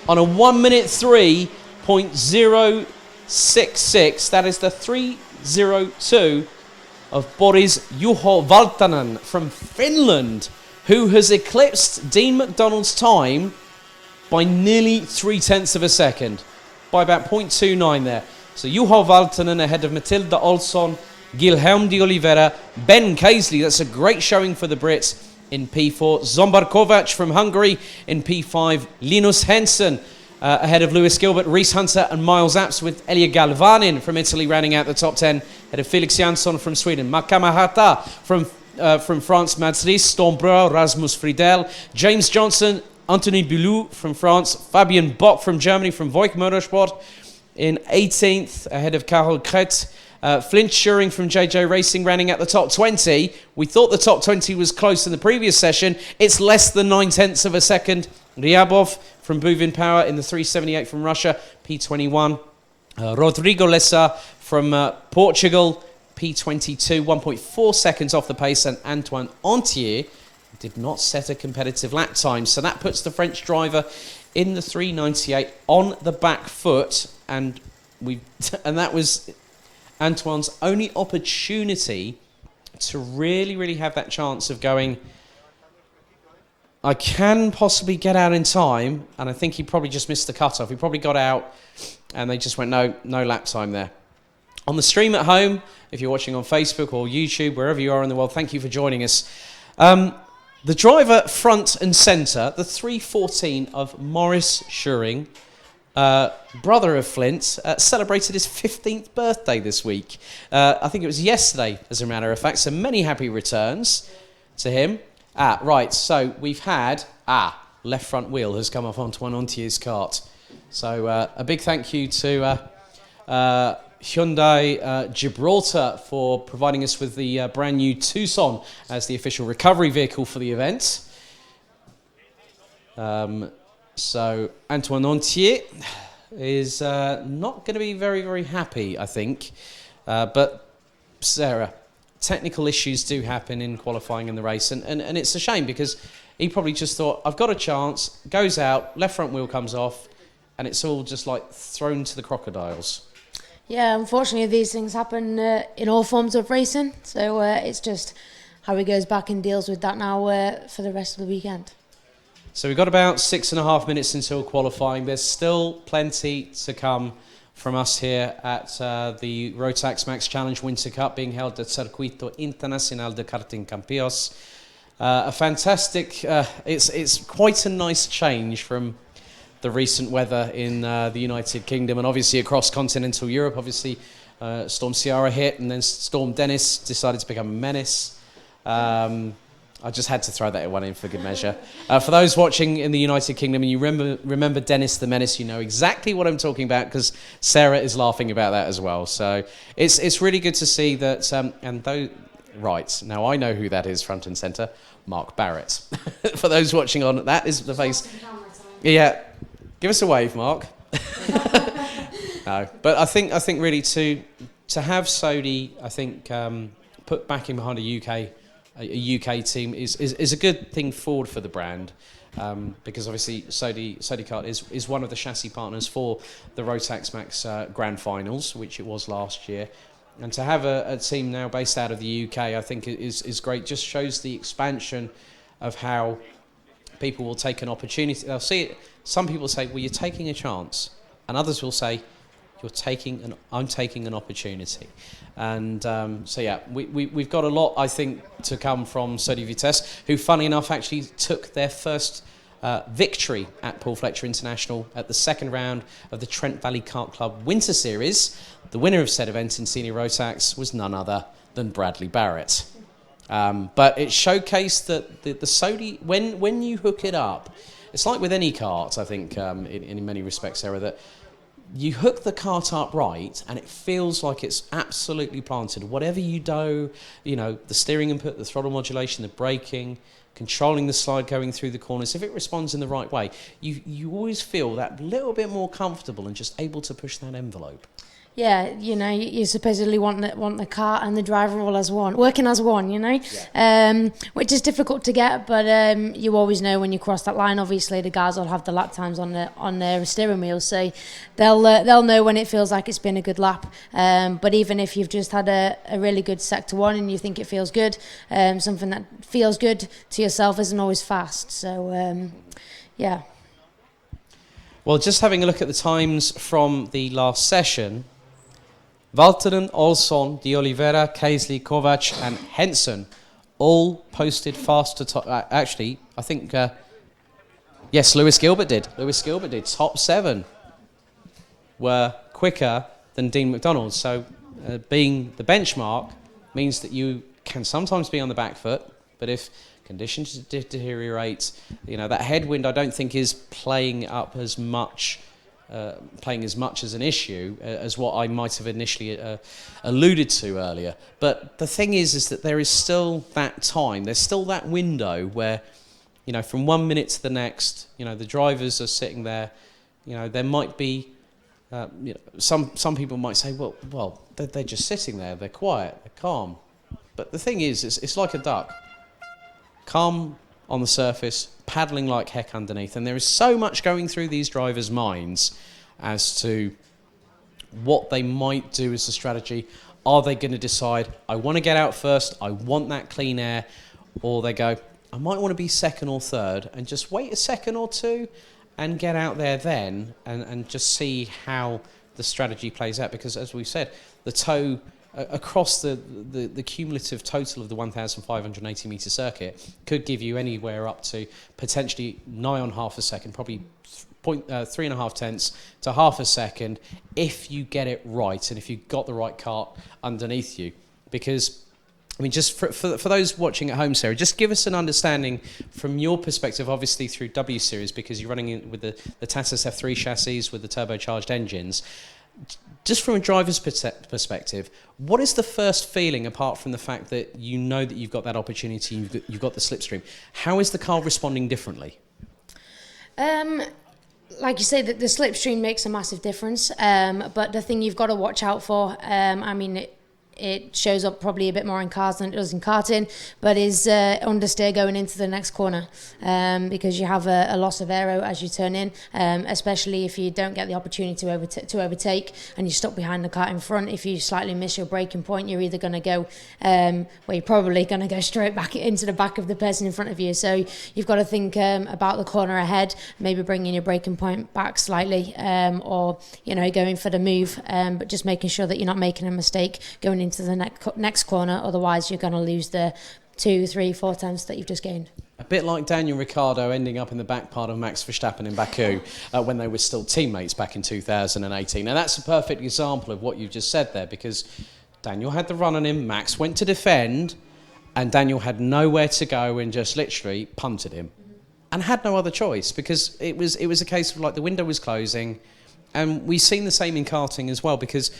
on a 1 minute 3.066, that is the 3:02 of Boris Juho Valtanen from Finland, who has eclipsed Dean McDonald's time by nearly 0.3 of a second, by about 0.29 there. So Juho Valtanen ahead of Matilda Olsson, Guilherme de Oliveira, Ben Casely. That's a great showing for the Brits in P4. Zombar Kovac from Hungary in P5. Linus Henson ahead of Lewis Gilbert, Reese Hunter and Miles Apps, with Elia Galvanin from Italy rounding out the top 10, ahead of Felix Jansson from Sweden, Makamahata from France, Mads Ries, Storm Breur, Rasmus Friedel, James Johnson, Anthony Bilou from France, Fabian Bock from Germany from Voigt Motorsport in 18th, ahead of Karel Kret. Flint Schuring from JJ Racing rounding out the top 20. We thought the top 20 was close in the previous session. It's less than 0.9 of a second. Ryabov from Buvin Power in the 378 from Russia, P21. Rodrigo Lessa from Portugal, P22, 1.4 seconds off the pace. And Antoine Antier did not set a competitive lap time. So that puts the French driver in the 398 on the back foot. And that was Antoine's only opportunity to really have that chance of going, I can possibly get out in time, and I think he probably just missed the cutoff. He probably got out, and they just went, no lap time there. On the stream at home, if you're watching on Facebook or YouTube, wherever you are in the world, thank you for joining us. The driver front and centre, the 314 of Maurice Schuring, brother of Flint, celebrated his 15th birthday this week. I think it was yesterday, as a matter of fact, so many happy returns to him. Right, so we've had, left front wheel has come off Antoine Antier's kart. So a big thank you to Hyundai Gibraltar for providing us with the brand new Tucson as the official recovery vehicle for the event. So Antoine Antier is not going to be very happy, I think. But Sarah, technical issues do happen in qualifying in the race, and it's a shame because he probably just thought, I've got a chance, goes out, left front wheel comes off, and it's all just like thrown to the crocodiles. Yeah, unfortunately, these things happen in all forms of racing. So it's just how he goes back and deals with that now for the rest of the weekend. So we've got about 6.5 minutes until qualifying. There's still plenty to come from us here at the Rotax Max Challenge Winter Cup being held at Circuito Internacional de Karting Campillos. A fantastic, it's quite a nice change from the recent weather in the United Kingdom and obviously across continental Europe. Obviously, Storm Ciara hit and then Storm Dennis decided to become a menace. I just had to throw that one in for good measure. For those watching in the United Kingdom and you remember Dennis the Menace, you know exactly what I'm talking about because Sarah is laughing about that as well. So it's really good to see that. And though, right, now I know who that is front and centre, Mark Barrett. For those watching on, that is the face. Yeah, give us a wave, Mark. No, but I think really to have Sodi, I think put backing behind a UK team is a good thing forward for the brand because obviously Sodi Kart is one of the chassis partners for the Rotax Max Grand Finals, which it was last year. And to have a team now based out of the UK, I think is great. Just shows the expansion of how people will take an opportunity. They'll see it. Some people say, well, you're taking a chance. And others will say, I'm taking an opportunity. And so, yeah, we've got a lot, I think, to come from Sodi Vitesse, who, funny enough, actually took their first victory at Paul Fletcher International at the second round of the Trent Valley Kart Club Winter Series. The winner of said event in Senior Rotax was none other than Bradley Barrett. But it showcased that the Sodi, when you hook it up, it's like with any kart, I think, in many respects, Sarah, that you hook the kart up right and it feels like it's absolutely planted. Whatever you do, the steering input, the throttle modulation, the braking, controlling the slide going through the corners, if it responds in the right way, you always feel that little bit more comfortable and just able to push that envelope. Yeah, you supposedly want the car and the driver all as one, working as one, Yeah. Which is difficult to get, but you always know when you cross that line. Obviously, the guys will have the lap times on their steering wheel, so they'll know when it feels like it's been a good lap. But even if you've just had a really good sector one and you think it feels good, something that feels good to yourself isn't always fast. So, yeah. Well, just having a look at the times from the last session. Valtteren, Olsson, De Oliveira, Casely, Kovac and Henson all posted faster top. Actually, I think, yes, Lewis Gilbert did. Top 7 were quicker than Dean McDonald. So being the benchmark means that you can sometimes be on the back foot, but if conditions deteriorate, that headwind I don't think is playing as much as an issue as what I might have initially alluded to earlier. But the thing is that there is still that time, there's still that window where, from 1 minute to the next, the drivers are sitting there, there might be, some people might say, well, they're just sitting there, they're quiet, they're calm. But the thing is, it's like a duck, calm on the surface, paddling like heck underneath. And there is so much going through these drivers' minds as to what they might do as a strategy. Are they going to decide, I want to get out first, I want that clean air, or they go, I might want to be second or third and just wait a second or two and get out there then and just see how the strategy plays out. Because as we've said, the tow across the cumulative total of the 1,580 metre circuit could give you anywhere up to potentially nigh on half a second, probably 3.5 tenths to half a second if you get it right and if you've got the right cart underneath you. Because, just for those watching at home, Sarah, just give us an understanding from your perspective, obviously through W Series, because you're running in with the Tatas F3 chassis with the turbocharged engines. Just from a driver's perspective, what is the first feeling apart from the fact that that you've got that opportunity, you've got the slipstream? How is the car responding differently? Like you say, that the slipstream makes a massive difference. But the thing you've got to watch out for, it shows up probably a bit more in cars than it does in karting, but is understeer going into the next corner, because you have a loss of aero as you turn in, especially if you don't get the opportunity to overtake and you're stuck behind the car in front. If you slightly miss your braking point, you're either going to go, you're probably going to go straight back into the back of the person in front of you. So you've got to think about the corner ahead, maybe bringing your braking point back slightly, or going for the move, but just making sure that you're not making a mistake going into the next corner. Otherwise, you're going to lose the 2, 3, 4 tenths that you've just gained. A bit like Daniel Ricciardo ending up in the back part of Max Verstappen in Baku when they were still teammates back in 2018. And that's a perfect example of what you've just said there, because Daniel had the run on him, Max went to defend, and Daniel had nowhere to go and just literally punted him. And had no other choice, because it was a case of like the window was closing. And we've seen the same in karting as well, because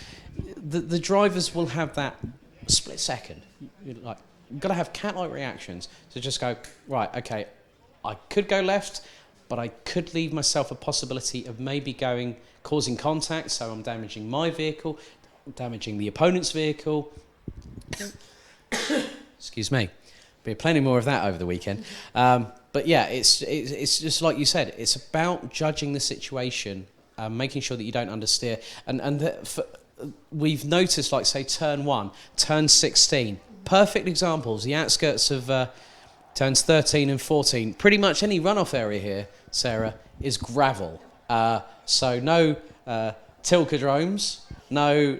the drivers will have that split second. You've got to have cat-like reactions to just go, right, okay, I could go left, but I could leave myself a possibility of maybe causing contact, so I'm damaging my vehicle, damaging the opponent's vehicle. Excuse me. Be plenty more of that over the weekend. But yeah, it's just like you said, it's about judging the situation, making sure that you don't understeer. We've noticed, like, say, turn 1, turn 16, perfect examples, the outskirts of turns 13 and 14. Pretty much any runoff area here, Sarah, is gravel. So no tilcadromes, no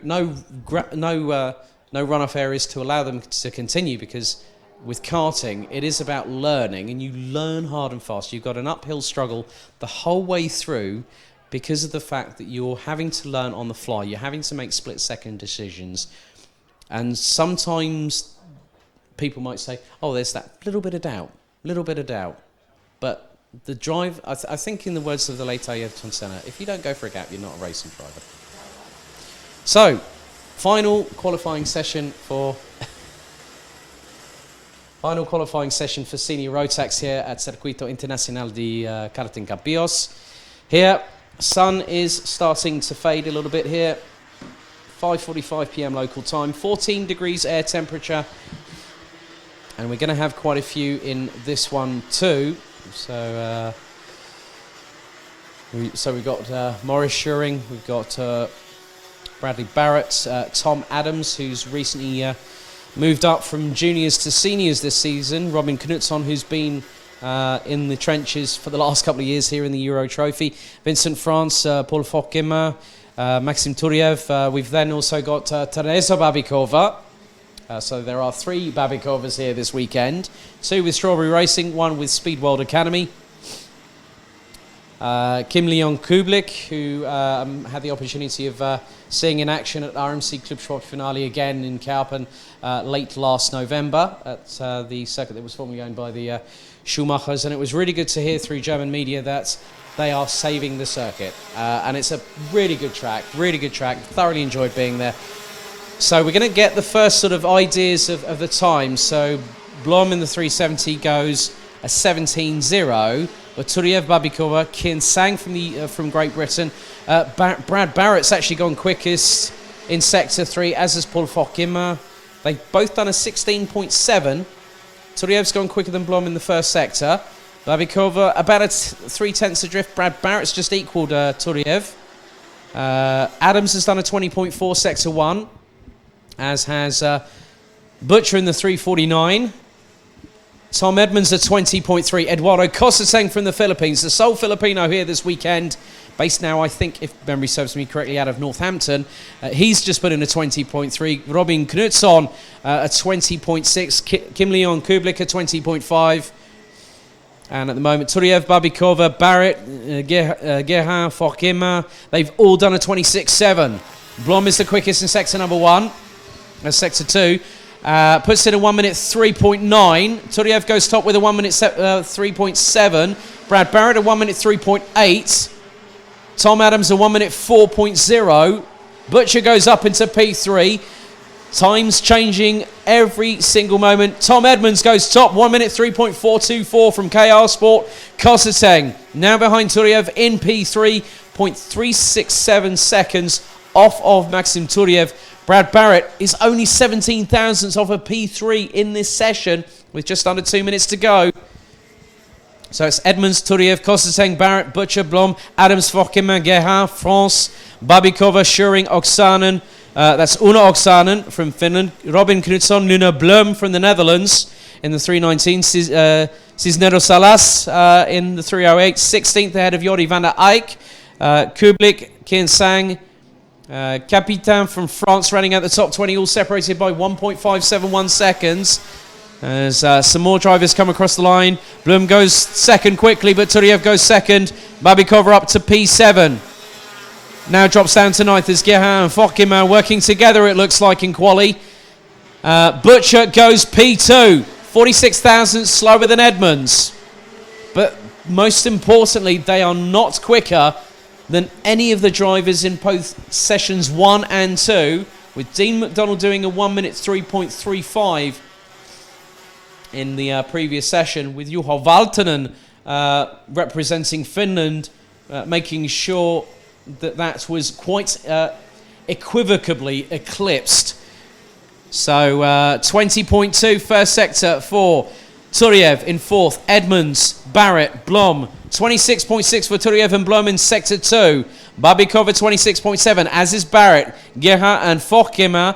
runoff areas to allow them to continue, because with karting, it is about learning, and you learn hard and fast. You've got an uphill struggle the whole way through, because of the fact that you're having to learn on the fly. You're having to make split-second decisions. And sometimes people might say, oh, there's that little bit of doubt. But the drive, I think in the words of the late Ayrton Senna, if you don't go for a gap, you're not a racing driver. So, final qualifying session for Senior Rotax here at Circuito Internacional de Karting Campillos. Here, sun is starting to fade a little bit here. 5:45 p.m. local time, 14 degrees air temperature, and we're going to have quite a few in this one too. So we've got Maurice Schuring, we've got Bradley Barrett, Tom Adams, who's recently moved up from juniors to seniors this season, Robin Knutson, who's been in the trenches for the last couple of years here in the Euro Trophy, Vincent France, Paul Fokema, Maxim Turiev. We've then also got Teresa Babikova. So there are 3 Babikovas here this weekend. 2 with Strawberry Racing, 1 with Speed World Academy. Kim Leon Kublik, who had the opportunity of seeing in action at RMC Club Sport Finale again in Kaupen late last November at the circuit that was formerly owned by the Schumachers. And it was really good to hear through German media that they are saving the circuit. And it's a really good track. Thoroughly enjoyed being there. So we're going to get the first sort of ideas of the time. So Blom in the 370 goes a 17.0. But Turiev, Babikova, Kian Sang from Great Britain. Brad Barrett's actually gone quickest in Sector 3, as has Paul Fokima. They've both done a 16.7. Turiev's gone quicker than Blom in the first sector. Babikova, about a 3/10 adrift. Brad Barrett's just equalled Turiev. Adams has done a 20.4 Sector 1, as has Butcher in the 349. Tom Edmonds at 20.3. Eduardo Cosateng from the Philippines, the sole Filipino here this weekend, based now, I think, if memory serves me correctly, out of Northampton. He's just put in a 20.3. Robin Knutson a 20.6. Kim Leon Kublik a 20.5. And at the moment, Turiev, Babikova, Barrett, Gerhard, Fokima, they've all done a 26.7. Blom is the quickest in sector number 1. Sector 2. Puts in a 1 minute 3.9. Turiev goes top with a 1 minute 3.7. Brad Barrett a 1 minute 3.8. Tom Adams a 1 minute 4.0. Butcher goes up into P3. Times changing every single moment. Tom Edmonds goes top, 1 minute 3.424 from KR Sport. Cosateng now behind Turiev in P3, 0.367 seconds off of Maxim Turiev. Brad Barrett is only 17 thousandths off a P3 in this session with just under 2 minutes to go. So it's Edmonds, Turiev, Kosteteng, Barrett, Butcher, Blom, Adams, Forkeman, Gerhard, France, Babikova, Schuring, Oksanen. That's Una Oksanen from Finland, Robin Knutsson, Luna Blum from the Netherlands in the 319, Cisneros Salas in the 308, 16th ahead of Jori van der Eyck, Kublik, Kian Sang, Capitan from France running out the top 20, all separated by 1.571 seconds. As some more drivers come across the line. Blum goes second quickly, but Turiev goes second. Babikova up to P7. Now drops down to ninth as Gerhard and Fokkima working together, it looks like, in quali. Butcher goes P2. 46 thousandths slower than Edmonds. But most importantly, they are not quicker than any of the drivers in both sessions 1 and 2, with Dean McDonald doing a 1 minute 3.35 in the previous session, with Juho Valtonen representing Finland, making sure that was quite equivocably eclipsed. So 20.2 first sector for Turiev in fourth, Edmonds, Barrett, Blom. 26.6 for Turiev and Blom in sector 2. Babikova 26.7, as is Barrett, Gerhard and Fokkima.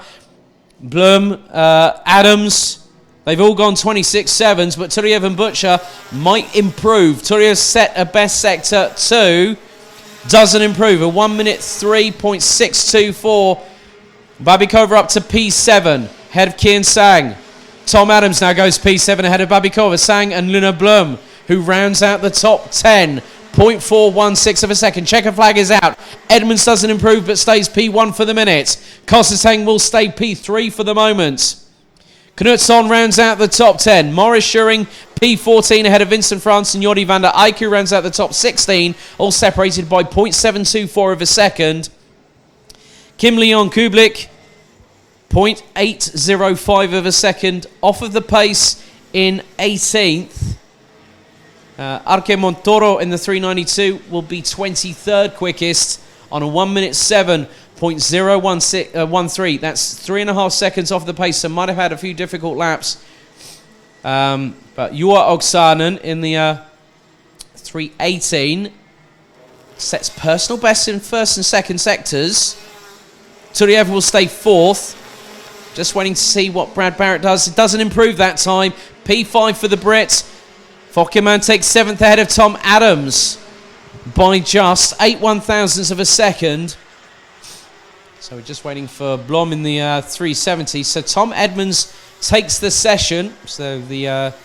Blum, Adams, they've all gone 26.7s, but Turiev and Butcher might improve. Turiev set a best sector 2, doesn't improve. A 1 minute 3.624. Babikova up to P7, ahead of Kian Sang. Tom Adams now goes P7 ahead of Babikova. Sang and Luna Blum, who rounds out the top 10. 0.416 of a second. Checker flag is out. Edmonds doesn't improve but stays P1 for the minute. Kosteteng will stay P3 for the moment. Knutsson rounds out the top 10. Morris Schuring P14 ahead of Vincent France and Jori van der Eyck, who rounds out the top 16, all separated by 0.724 of a second. Kim Leon Kublik 0.805 of a second off of the pace in 18th. Arke Montoro in the 392 will be 23rd quickest on a 1 minute 7.013. That's 3.5 seconds off the pace, so might have had a few difficult laps. But Juha Oksanen in the 318 sets personal best in first and second sectors. Turiev will stay fourth. Just waiting to see what Brad Barrett does. It doesn't improve that time. P5 for the Brits. Fokkerman takes 7th ahead of Tom Adams by just 8 1/1000ths of a second. So we're just waiting for Blom in the 370. So Tom Edmonds takes the session. So the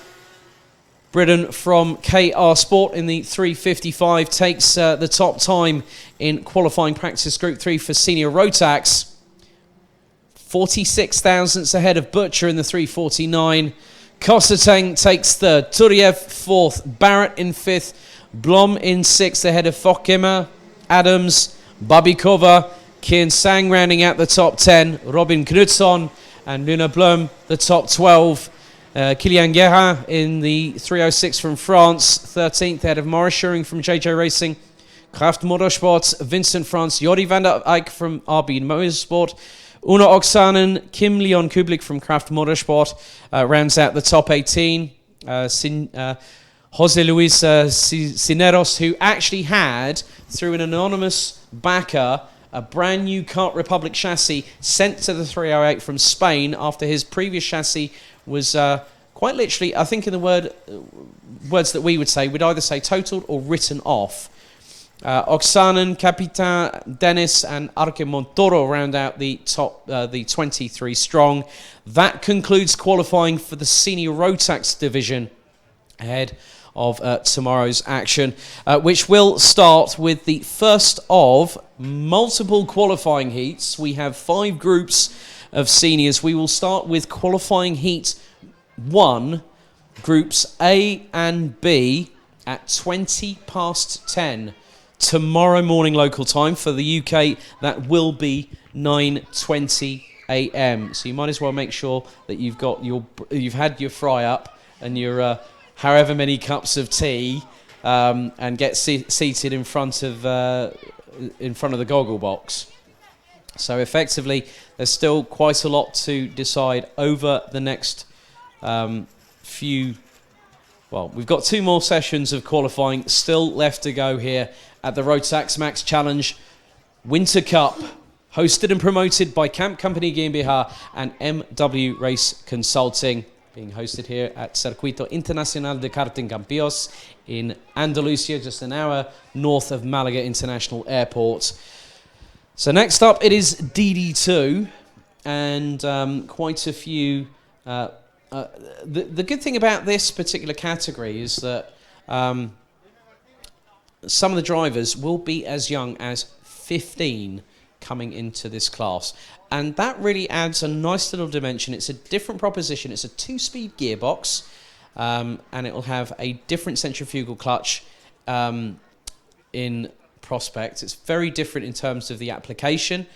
Briton from KR Sport in the 355 takes the top time in qualifying practice group 3 for senior Rotax. 46 thousandths ahead of Butcher in the 349. Kosteteng takes third. Turiev fourth. Barrett in fifth. Blom in sixth ahead of Fokkema. Adams, Babikova, Kian Sang rounding out the top 10. Robin Knutsson and Luna Blum the top 12. Kilian Gerhard in the 306 from France, 13th ahead of Morris Schuring from JJ Racing. Kraft Motorsport, Vincent France, Jori van der Eyck from RB Motorsport. Una Oksanen, Kim Leon Kublik from Kraft Motorsport rounds out the top 18. Jose Luis Cisneros, who actually had, through an anonymous backer, a brand new Kart Republic chassis sent to the 308 from Spain after his previous chassis was quite literally, I think in the words that we would say, we'd either say totaled or written off. Oksanen, Capitan, Dennis and Arke Montoro round out the top, the 23 strong. That concludes qualifying for the senior Rotax division ahead of tomorrow's action, which will start with the first of multiple qualifying heats. We have 5 groups of seniors. We will start with qualifying heat 1, groups A and B at 20 past 10 tomorrow morning local time. For the UK, that will be 9:20 a.m. So you might as well make sure that you've had your fry up and your however many cups of tea, and get seated in front of the goggle box. So effectively, there's still quite a lot to decide over the next few... Well, we've got 2 more sessions of qualifying still left to go here at the Rotax Max Challenge Winter Cup, hosted and promoted by Camp Company GmbH and MW Race Consulting, being hosted here at Circuito Internacional de Karting Campillos in Andalusia, just an hour north of Malaga International Airport. So next up, it is DD2, and quite a few... the good thing about this particular category is that some of the drivers will be as young as 15 coming into this class, and that really adds a nice little dimension. It's a different proposition. It's a 2-speed gearbox, and it will have a different centrifugal clutch in prospect. It's very different in terms of the application,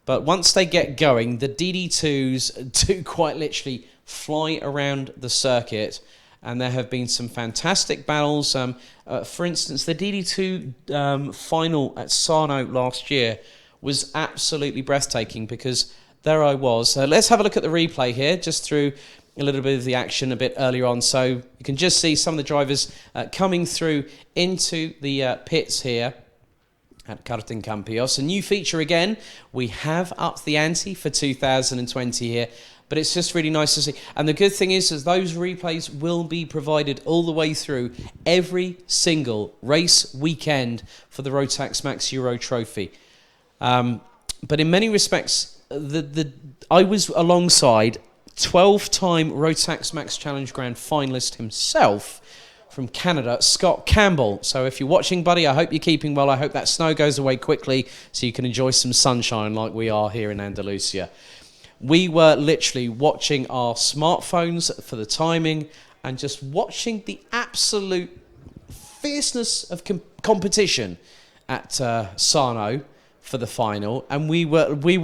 but once they get going, the DD2s do quite literally fly around the circuit, and there have been some fantastic battles. For instance, the DD2 final at Sarno last year was absolutely breathtaking, because there I was. Let's have a look at the replay here, just through a little bit of the action a bit earlier on. So you can just see some of the drivers coming through into the pits here at Karting Campillos. A new feature again. We have upped the ante for 2020 here, but it's just really nice to see. And the good thing is those replays will be provided all the way through every single race weekend for the Rotax Max Euro Trophy. But in many respects, I was alongside 12-time Rotax Max Challenge Grand finalist himself from Canada, Scott Campbell. So if you're watching, buddy, I hope you're keeping well. I hope that snow goes away quickly so you can enjoy some sunshine like we are here in Andalusia. We were literally watching our smartphones for the timing and just watching the absolute fierceness of competition at Sarno for the final. And we were both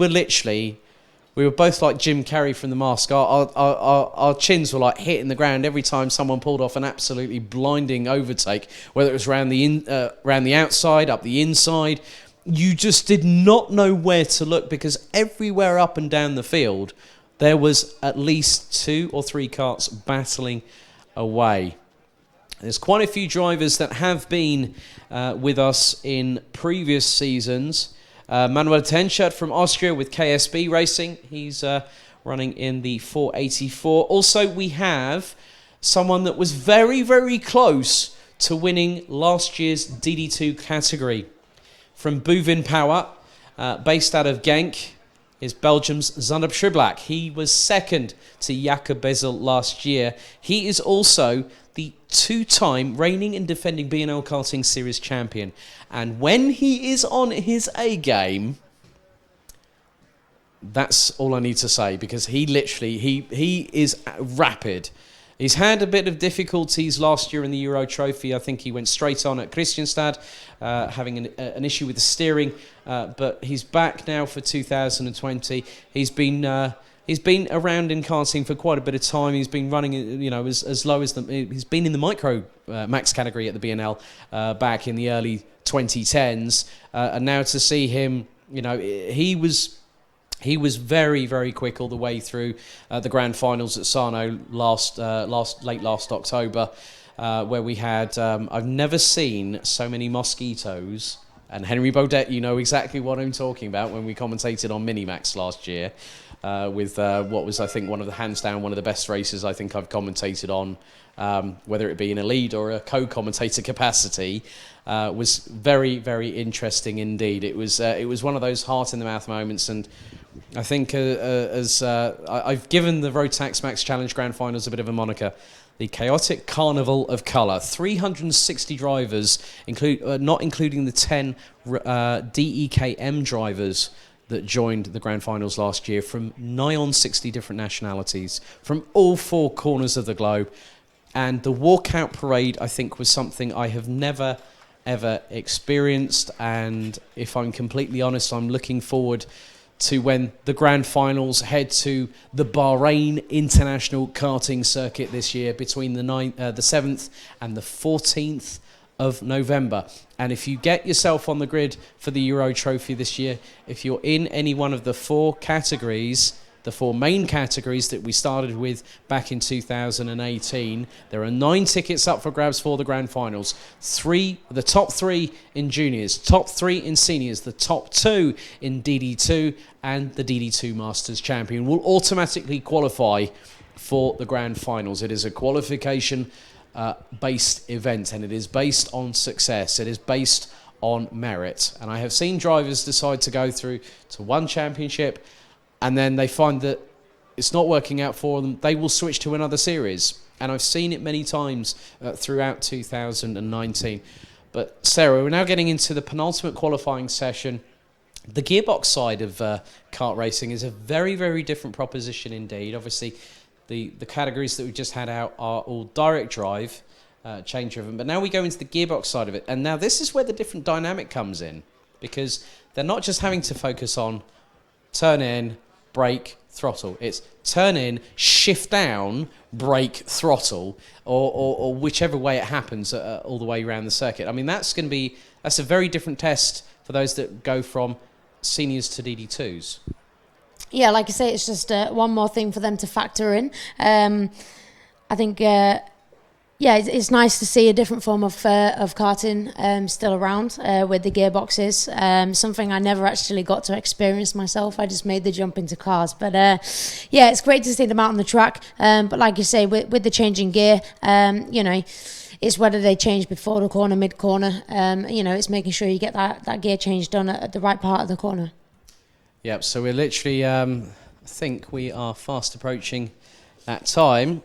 like Jim Carrey from The Mask. Our chins were like hitting the ground every time someone pulled off an absolutely blinding overtake, whether it was around the outside, up the inside. You just did not know where to look, because everywhere up and down the field there was at least 2 or 3 karts battling away. There's quite a few drivers that have been with us in previous seasons. Manuel Tenschert from Austria with KSB Racing. He's running in the 484. Also, we have someone that was very, very close to winning last year's DD2 category. From Buvin Power, based out of Genk, is Belgium's Zander Schiblak. He was second to Jakob Bezel last year. He is also the 2-time reigning and defending B&L Karting Series champion. And when he is on his A game, that's all I need to say, because he literally, he is rapid. He's had a bit of difficulties last year in the Euro Trophy. I think he went straight on at Christianstad, having an issue with the steering, but he's back now for 2020. He's been around in karting for quite a bit of time. He's been running, as low as he's been in the micro max category at the B&L back in the early 2010s, and now to see him, he was very, very quick all the way through the grand finals at Sarno late last October, where we had, I've never seen so many mosquitoes. And Henry Baudet, you know exactly what I'm talking about, when we commentated on Minimax last year with what was, I think, one of the best races I think I've commentated on, whether it be in a lead or a co-commentator capacity, was very, very interesting indeed. It was one of those heart-in-the-mouth moments, and I think I've given the Rotax Max Challenge Grand Finals a bit of a moniker. The chaotic carnival of colour. 360 drivers, not including the 10 DEKM drivers that joined the grand finals last year, from nigh on 60 different nationalities, from all 4 corners of the globe. And the walkout parade, I think, was something I have never, ever experienced. And if I'm completely honest, I'm looking forward to when the grand finals head to the Bahrain International Karting Circuit this year, between the 7th and the 14th of November. And if you get yourself on the grid for the Euro Trophy this year, if you're in any one of the four categories, the four main categories that we started with back in 2018, there are 9 tickets up for grabs for the grand finals. The top 3 in juniors, top 3 in seniors, the top 2 in DD2, and the DD2 Masters champion will automatically qualify for the grand finals. It is a qualification based event, and it is based on success. It is based on merit. And I have seen drivers decide to go through to one championship, and then they find that it's not working out for them. They will switch to another series. And I've seen it many times throughout 2019. But Sarah, we're now getting into the penultimate qualifying session. The gearbox side of kart racing is a very, very different proposition indeed. Obviously, the categories that we just had out are all direct drive, chain driven. But now we go into the gearbox side of it. And now this is where the different dynamic comes in, because they're not just having to focus on turn in, brake, throttle. It's turn in, shift down, brake, throttle, or whichever way it happens all the way around the circuit. I mean, that's a very different test for those that go from seniors to DD2s. Yeah, like I say, it's just one more thing for them to factor in. I think it's nice to see a different form of karting still around with the gearboxes. Something I never actually got to experience myself. I just made the jump into cars. But it's great to see them out on the track. But like you say, with the changing gear, it's whether they change before the corner, mid-corner. It's making sure you get that gear change done at the right part of the corner. Yep, so we're literally, I think we are fast approaching that time.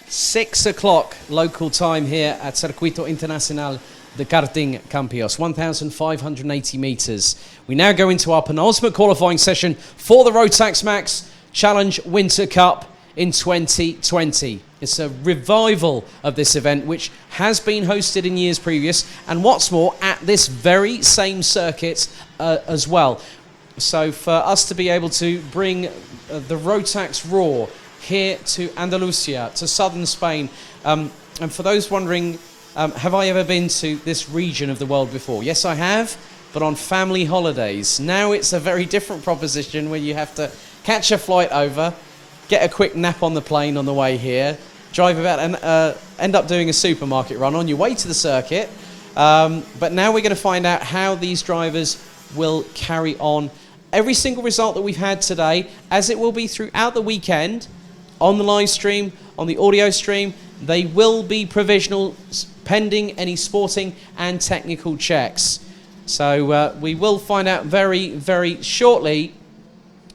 6 o'clock local time here at Circuito Internacional de Karting Campos, 1,580 metres. We now go into our penultimate qualifying session for the Rotax Max Challenge Winter Cup in 2020. It's a revival of this event, which has been hosted in years previous, and what's more, at this very same circuit as well. So for us to be able to bring the Rotax Raw here to Andalusia, to southern Spain, and for those wondering, have I ever been to this region of the world before? Yes, I have, but on family holidays. Now it's a very different proposition where you have to catch a flight over, get a quick nap on the plane on the way here, drive about and end up doing a supermarket run on your way to the circuit. But now we're going to find out how these drivers will carry on. Every single result that we've had today, as it will be throughout the weekend, on the live stream, on the audio stream, they will be provisional pending any sporting and technical checks. So we will find out very, very shortly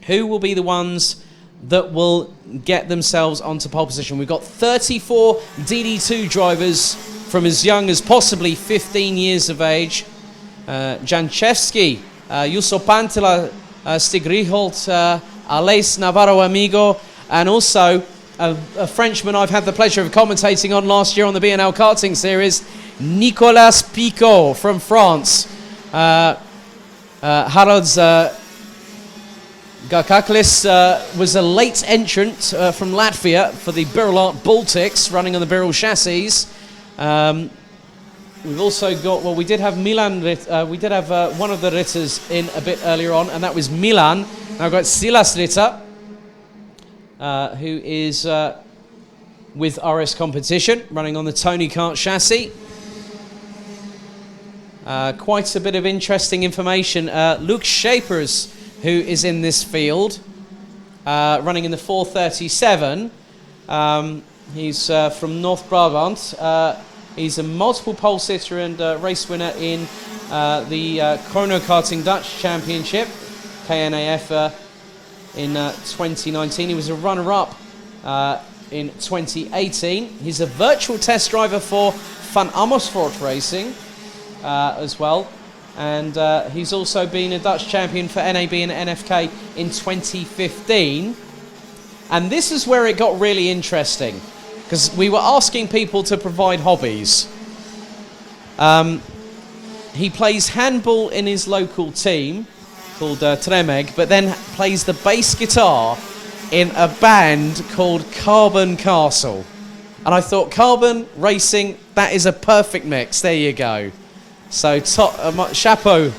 who will be the ones that will get themselves onto pole position. We've got 34 DD2 drivers from as young as possibly 15 years of age. Janchevsky, Juso Pantela, Stigriholt, Aleix Navarro Amigo, and also a Frenchman I've had the pleasure of commentating on last year on the BNL karting series, Nicolas Picot from France. Harald's Gakaklis was a late entrant from Latvia for the Birol Baltics, running on the Birol chassis. We've also got, we did have Milan, we did have one of the Ritters in a bit earlier on, and that was Milan. Now I've got Silas Ritter, who is with RS Competition, running on the Tony Kart chassis. Quite a bit of interesting information. Luke Shapers, who is in this field, running in the 437. He's from North Brabant. He's a multiple pole sitter and race winner in the Chrono Karting Dutch Championship, KNAF, in 2019. He was a runner-up in 2018. He's a virtual test driver for Van Amersfoort Racing as well. And he's also been a Dutch champion for NAB and NFK in 2015. And this is where it got really interesting, because we were asking people to provide hobbies. He plays handball in his local team called Tremeg, but then plays the bass guitar in a band called Carbon Castle. And I thought, carbon racing, that is a perfect mix. There you go. So chapeau,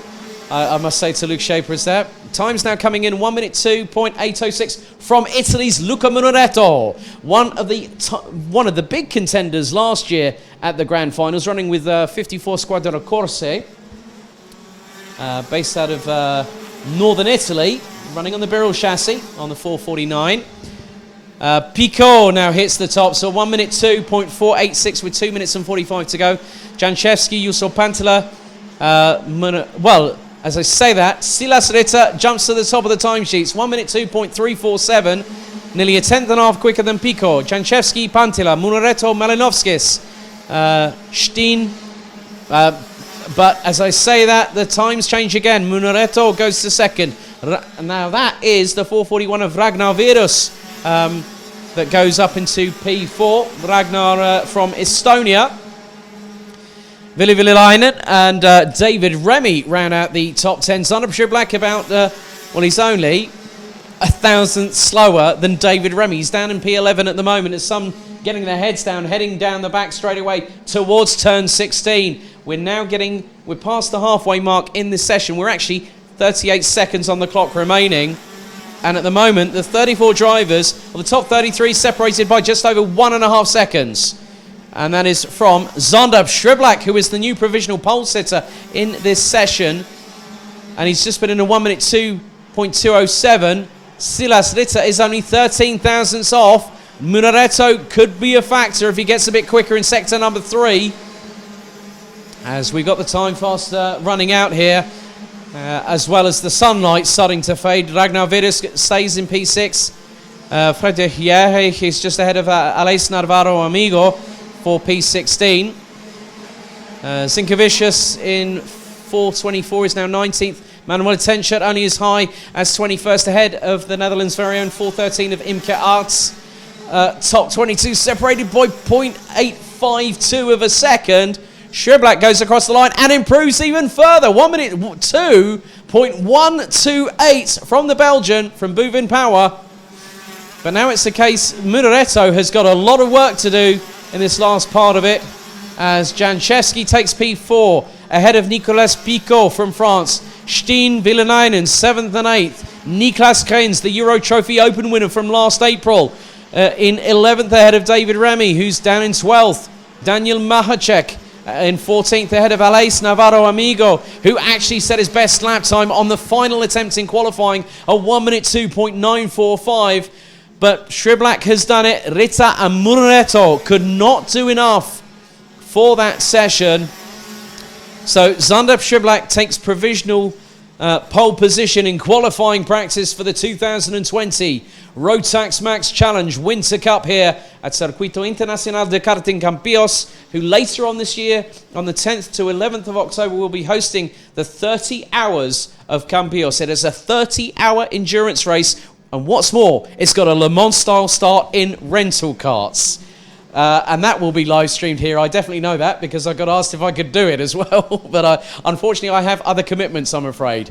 I must say, to Luke Schaefer there. Time's now coming in 1 minute 2.806 from Italy's Luca Munoretto, one of the big contenders last year at the Grand Finals, running with 54 Squadra Corse, based out of northern Italy, running on the Birol chassis on the 449. Pico now hits the top, so 1 minute 2.486 with 2 minutes and 45 to go. Janchevsky, Jusso Pantela, as I say that, Silas Ritter jumps to the top of the timesheets. 1 minute 2.347, nearly a tenth and a half quicker than Pico. Janchevsky, Pantila, Munoretto, Malinovskis, Steen. But as I say that, the times change again. Munoretto goes to second. Now that is the 441 of Ragnar Virus that goes up into P4. Ragnar from Estonia. Ville Villainen and David Remy round out the top 10. Zandra Black about, he's only 1,000th slower than David Remy. He's down in P11 at the moment as some getting their heads down, heading down the back straight away towards turn 16. We're past the halfway mark in this session. We're actually 38 seconds on the clock remaining. And at the moment, the 34 drivers of the top 33 separated by just over 1.5 seconds. And that is from Zandra Shriblack, who is the new provisional pole sitter in this session. And he's just been in a 1 minute 2.207. Silas Ritter is only 13 thousandths off. Munoretto could be a factor if he gets a bit quicker in sector number 3. As we got the time fast running out here, as well as the sunlight starting to fade. Ragnar Virus stays in P6. Friedrich Jerich is just ahead of Aleix Navarro Amigo for P16. Zinkevicius in 4:24 is now 19th. Manuel Tenschert only as high as 21st, ahead of the Netherlands' very own 4:13 of Imke Arts. Top 22 separated by 0.852 of a second. Shriblack goes across the line and improves even further. 1 minute 2.128 from the Belgian, from Bouvin Power. But now it's the case, Munoretto has got a lot of work to do in this last part of it, as Janchevsky takes P4 ahead of Nicolas Picot from France. Steen Villainen 7th and 8th. Niklas Krenz, the Euro Trophy Open winner from last April, in 11th ahead of David Remy, who's down in 12th. Daniel Mahacek in 14th ahead of Aleix Navarro Amigo, who actually set his best lap time on the final attempt in qualifying, a 1 minute 2.945. But Shriblack has done it. Ritter and Munoretto could not do enough for that session. So Zandra Shriblack takes provisional pole position in qualifying practice for the 2020 Rotax Max Challenge Winter Cup here at Circuito Internacional de Karting Campillos, who later on this year, on the 10th to 11th of October, will be hosting the 30 Hours of Campillos. It is a 30-hour endurance race. And what's more, it's got a Le Mans style start in rental carts. And that will be live streamed here. I definitely know that because I got asked if I could do it as well. But unfortunately, I have other commitments, I'm afraid.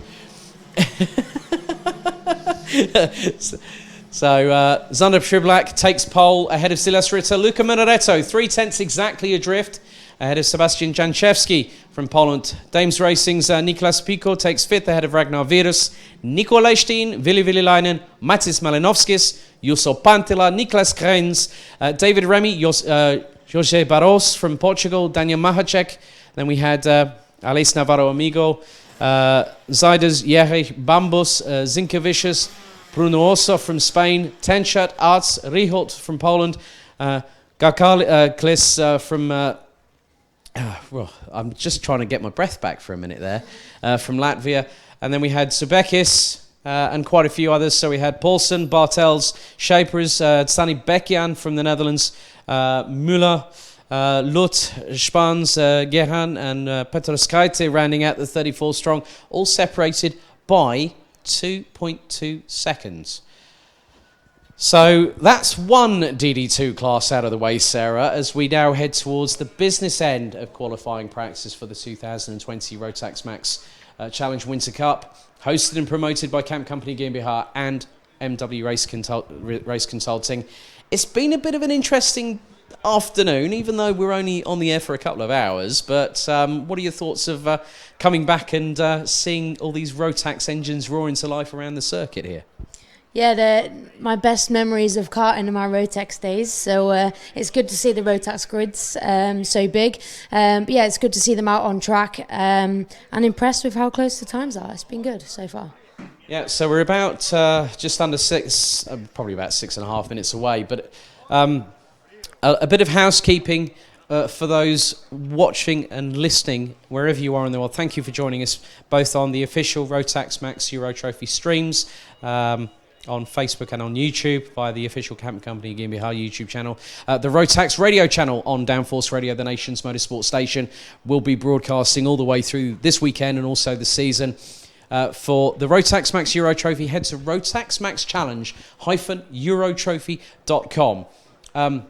So Zandra Shriblack takes pole ahead of Silas Ritter. Luca Munoretto, 3/10 exactly adrift, ahead of Sebastian Janchevsky from Poland. Dames Racing's Niklas Pico takes 5th ahead of Ragnar Virus. Nikolaj Steen, Ville Villainen, Matis Malinovskis, Jusso Pantila, Niklas Krenz, David Remy, Jorge Barros from Portugal, Daniel Mahacek. Then we had Aleix Navarro Amigo, Zaidas Jerich Bambus, Zinkevicius, Bruno Osso from Spain, Tenschert, Arts, Riholt from Poland, Gaklis from... well, I'm just trying to get my breath back for a minute there, from Latvia. And then we had Subekis and quite a few others. So we had Paulsen, Bartels, Shapers, Sani Bekian from the Netherlands, Müller, Lut, Spans, Gehan and Petroskaite rounding out the 34 strong, all separated by 2.2 seconds. So that's one DD2 class out of the way, Sarah, as we now head towards the business end of qualifying practice for the 2020 Rotax Max Challenge Winter Cup, hosted and promoted by Camp Company GmbH and MW Race Consulting. It's been a bit of an interesting afternoon, even though we're only on the air for a couple of hours. But what are your thoughts of coming back and seeing all these Rotax engines roaring to life around the circuit here? Yeah, my best memories of karting are my Rotax days. So it's good to see the Rotax grids so big. But yeah, it's good to see them out on track and impressed with how close the times are. It's been good so far. Yeah, so we're about just under six, probably about 6.5 minutes away. But a bit of housekeeping for those watching and listening wherever you are in the world. Thank you for joining us both on the official Rotax Max Euro Trophy streams on Facebook and on YouTube via the official Camp Company GmbH YouTube channel. The Rotax radio channel on Downforce Radio, the nation's motorsport station, will be broadcasting all the way through this weekend and also the season. For the Rotax Max Euro Trophy, head to rotaxmaxchallenge-eurotrophy.com.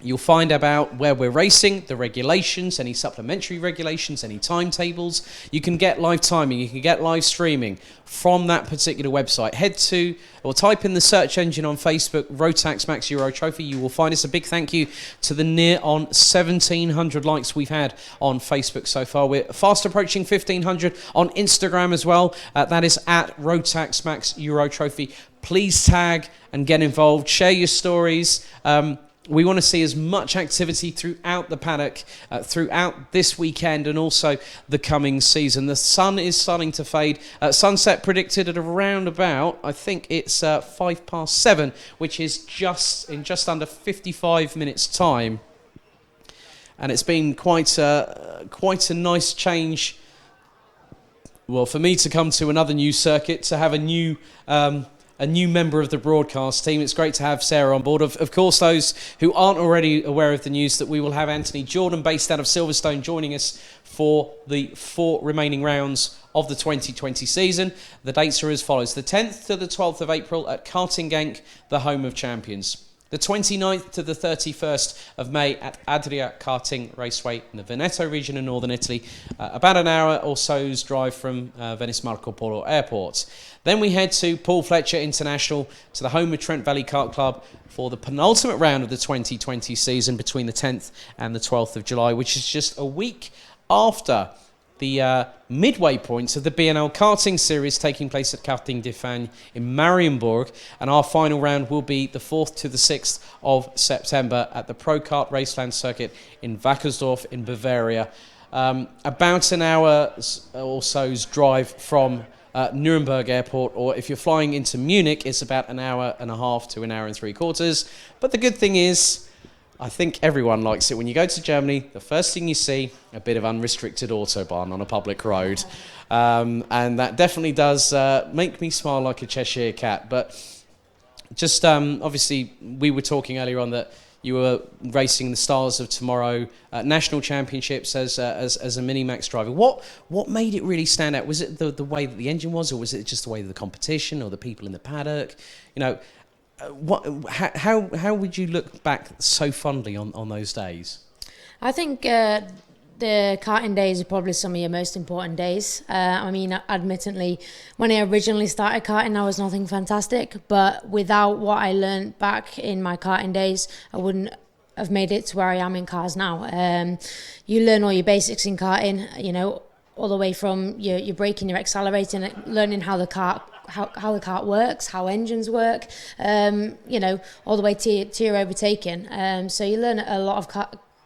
You'll find about where we're racing, the regulations, any supplementary regulations, any timetables. You can get live timing, you can get live streaming from that particular website. Head to, or type in the search engine on Facebook, Rotax Max Euro Trophy. You will find us. A big thank you to the near on 1,700 likes we've had on Facebook so far. We're fast approaching 1,500 on Instagram as well. That is at Rotax Max Euro Trophy. Please tag and get involved. Share your stories. We want to see as much activity throughout the paddock, throughout this weekend and also the coming season. The sun is starting to fade. Sunset predicted at around about, I think it's 7:05, which is just under 55 minutes' time. And it's been quite a nice change. Well, for me to come to another new circuit, to have a new member of the broadcast team. It's great to have Sarah on board. Of course, those who aren't already aware of the news, that we will have Anthony Jordan, based out of Silverstone, joining us for the 4 remaining rounds of the 2020 season. The dates are as follows: the 10th to the 12th of April at Karting Genk, the home of champions. The 29th to the 31st of May at Adria Karting Raceway in the Veneto region in northern Italy, about an hour or so's drive from Venice Marco Polo Airport. Then we head to Paul Fletcher International, to the home of Trent Valley Kart Club, for the penultimate round of the 2020 season between the 10th and the 12th of July, which is just a week after the midway points of the B&L karting series taking place at Karting Defagne in Marienburg, and our final round will be the 4th to the 6th of September at the Pro Kart Raceland circuit in Wackersdorf in Bavaria. About an hour or so's drive from Nuremberg Airport, or if you're flying into Munich, it's about an hour and a half to an hour and 3/4. But the good thing is, I think everyone likes it. When you go to Germany, the first thing you see, a bit of unrestricted autobahn on a public road. And that definitely does make me smile like a Cheshire cat. But just obviously, we were talking earlier on that you were racing the Stars of Tomorrow National Championships as a Mini-Max driver. What made it really stand out? Was it the way that the engine was, or was it just the way that the competition or the people in the paddock? You know, how would you look back so fondly on those days? I think the karting days are probably some of your most important days. I mean, admittedly, when I originally started karting, I was nothing fantastic, but without what I learned back in my karting days, I wouldn't have made it to where I am in cars now. You learn all your basics in karting, you know, all the way from your braking, your accelerating, learning how the kart works, how engines work, you know, all the way to your overtaking. So you learn a lot of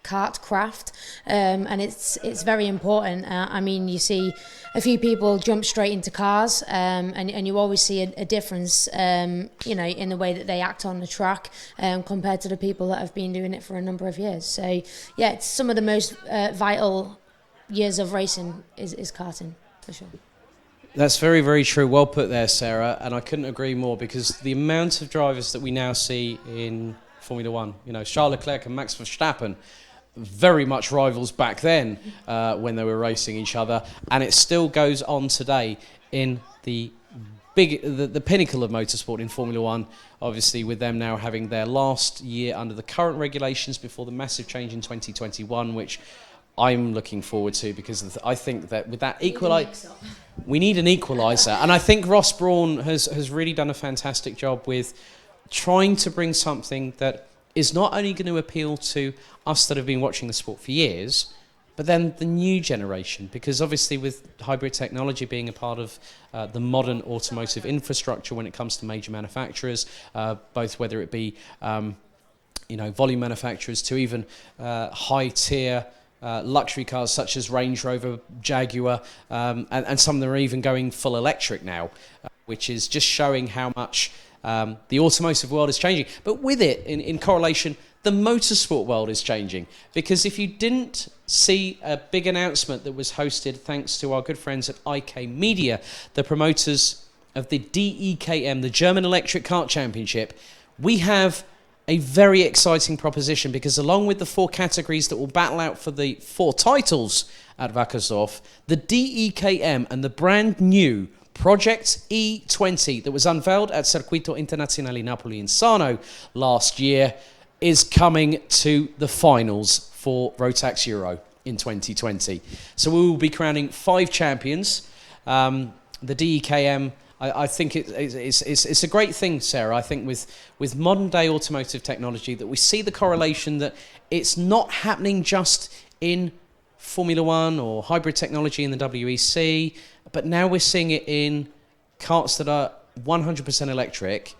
kart craft, and it's very important. I mean, you see a few people jump straight into cars, and you always see a difference, you know, in the way that they act on the track compared to the people that have been doing it for a number of years. So yeah, it's some of the most vital years of racing is karting, for sure. That's very, very true. Well put there, Sarah. And I couldn't agree more, because the amount of drivers that we now see in Formula One, you know, Charles Leclerc and Max Verstappen, very much rivals back then when they were racing each other. And it still goes on today in the pinnacle of motorsport in Formula One, obviously with them now having their last year under the current regulations before the massive change in 2021, which I'm looking forward to, because I think that with that we need an equaliser. And I think Ross Brawn has really done a fantastic job with trying to bring something that is not only going to appeal to us that have been watching the sport for years, but then the new generation, because obviously with hybrid technology being a part of the modern automotive infrastructure when it comes to major manufacturers, both whether it be volume manufacturers to even high-tier luxury cars such as Range Rover, Jaguar, and some of them are even going full electric now, which is just showing how much the automotive world is changing. But with it, in correlation, the motorsport world is changing. Because if you didn't see a big announcement that was hosted thanks to our good friends at IK Media, the promoters of the DEKM, the German Electric Kart Championship, we have a very exciting proposition, because along with the 4 categories that will battle out for the 4 titles at Wackersdorf, the DEKM and the brand new Project E20 that was unveiled at Circuito Internazionale Napoli in Sarno last year is coming to the finals for Rotax Euro in 2020. So we will be crowning 5 champions. The DEKM, I think it's a great thing, Sarah. I think with modern day automotive technology that we see the correlation that it's not happening just in Formula One or hybrid technology in the WEC, but now we're seeing it in karts that are 100% electric.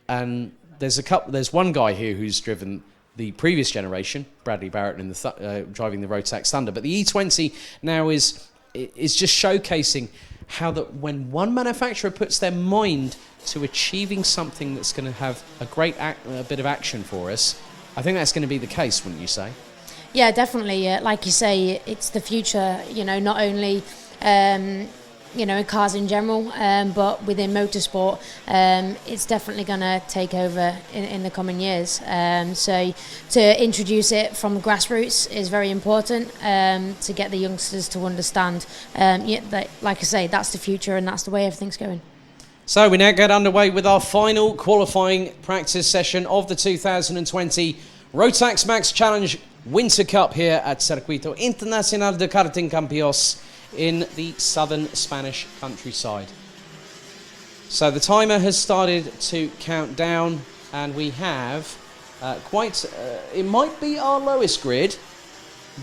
And there's one guy here who's driven the previous generation, Bradley Barrett, in the driving the Rotax Thunder. But the E20 now is just showcasing how that when one manufacturer puts their mind to achieving something that's going to have a great bit of action for us, I think that's going to be the case, wouldn't you say? Yeah, definitely. Like you say, it's the future, not only in cars in general, but within motorsport, it's definitely going to take over in the coming years. So to introduce it from the grassroots is very important, to get the youngsters to understand. Like I say, that's the future and that's the way everything's going. So we now get underway with our final qualifying practice session of the 2020 Rotax Max Challenge Winter Cup here at Circuito Internacional de Karting Campos in the southern Spanish countryside. So the timer has started to count down, and we have it might be our lowest grid,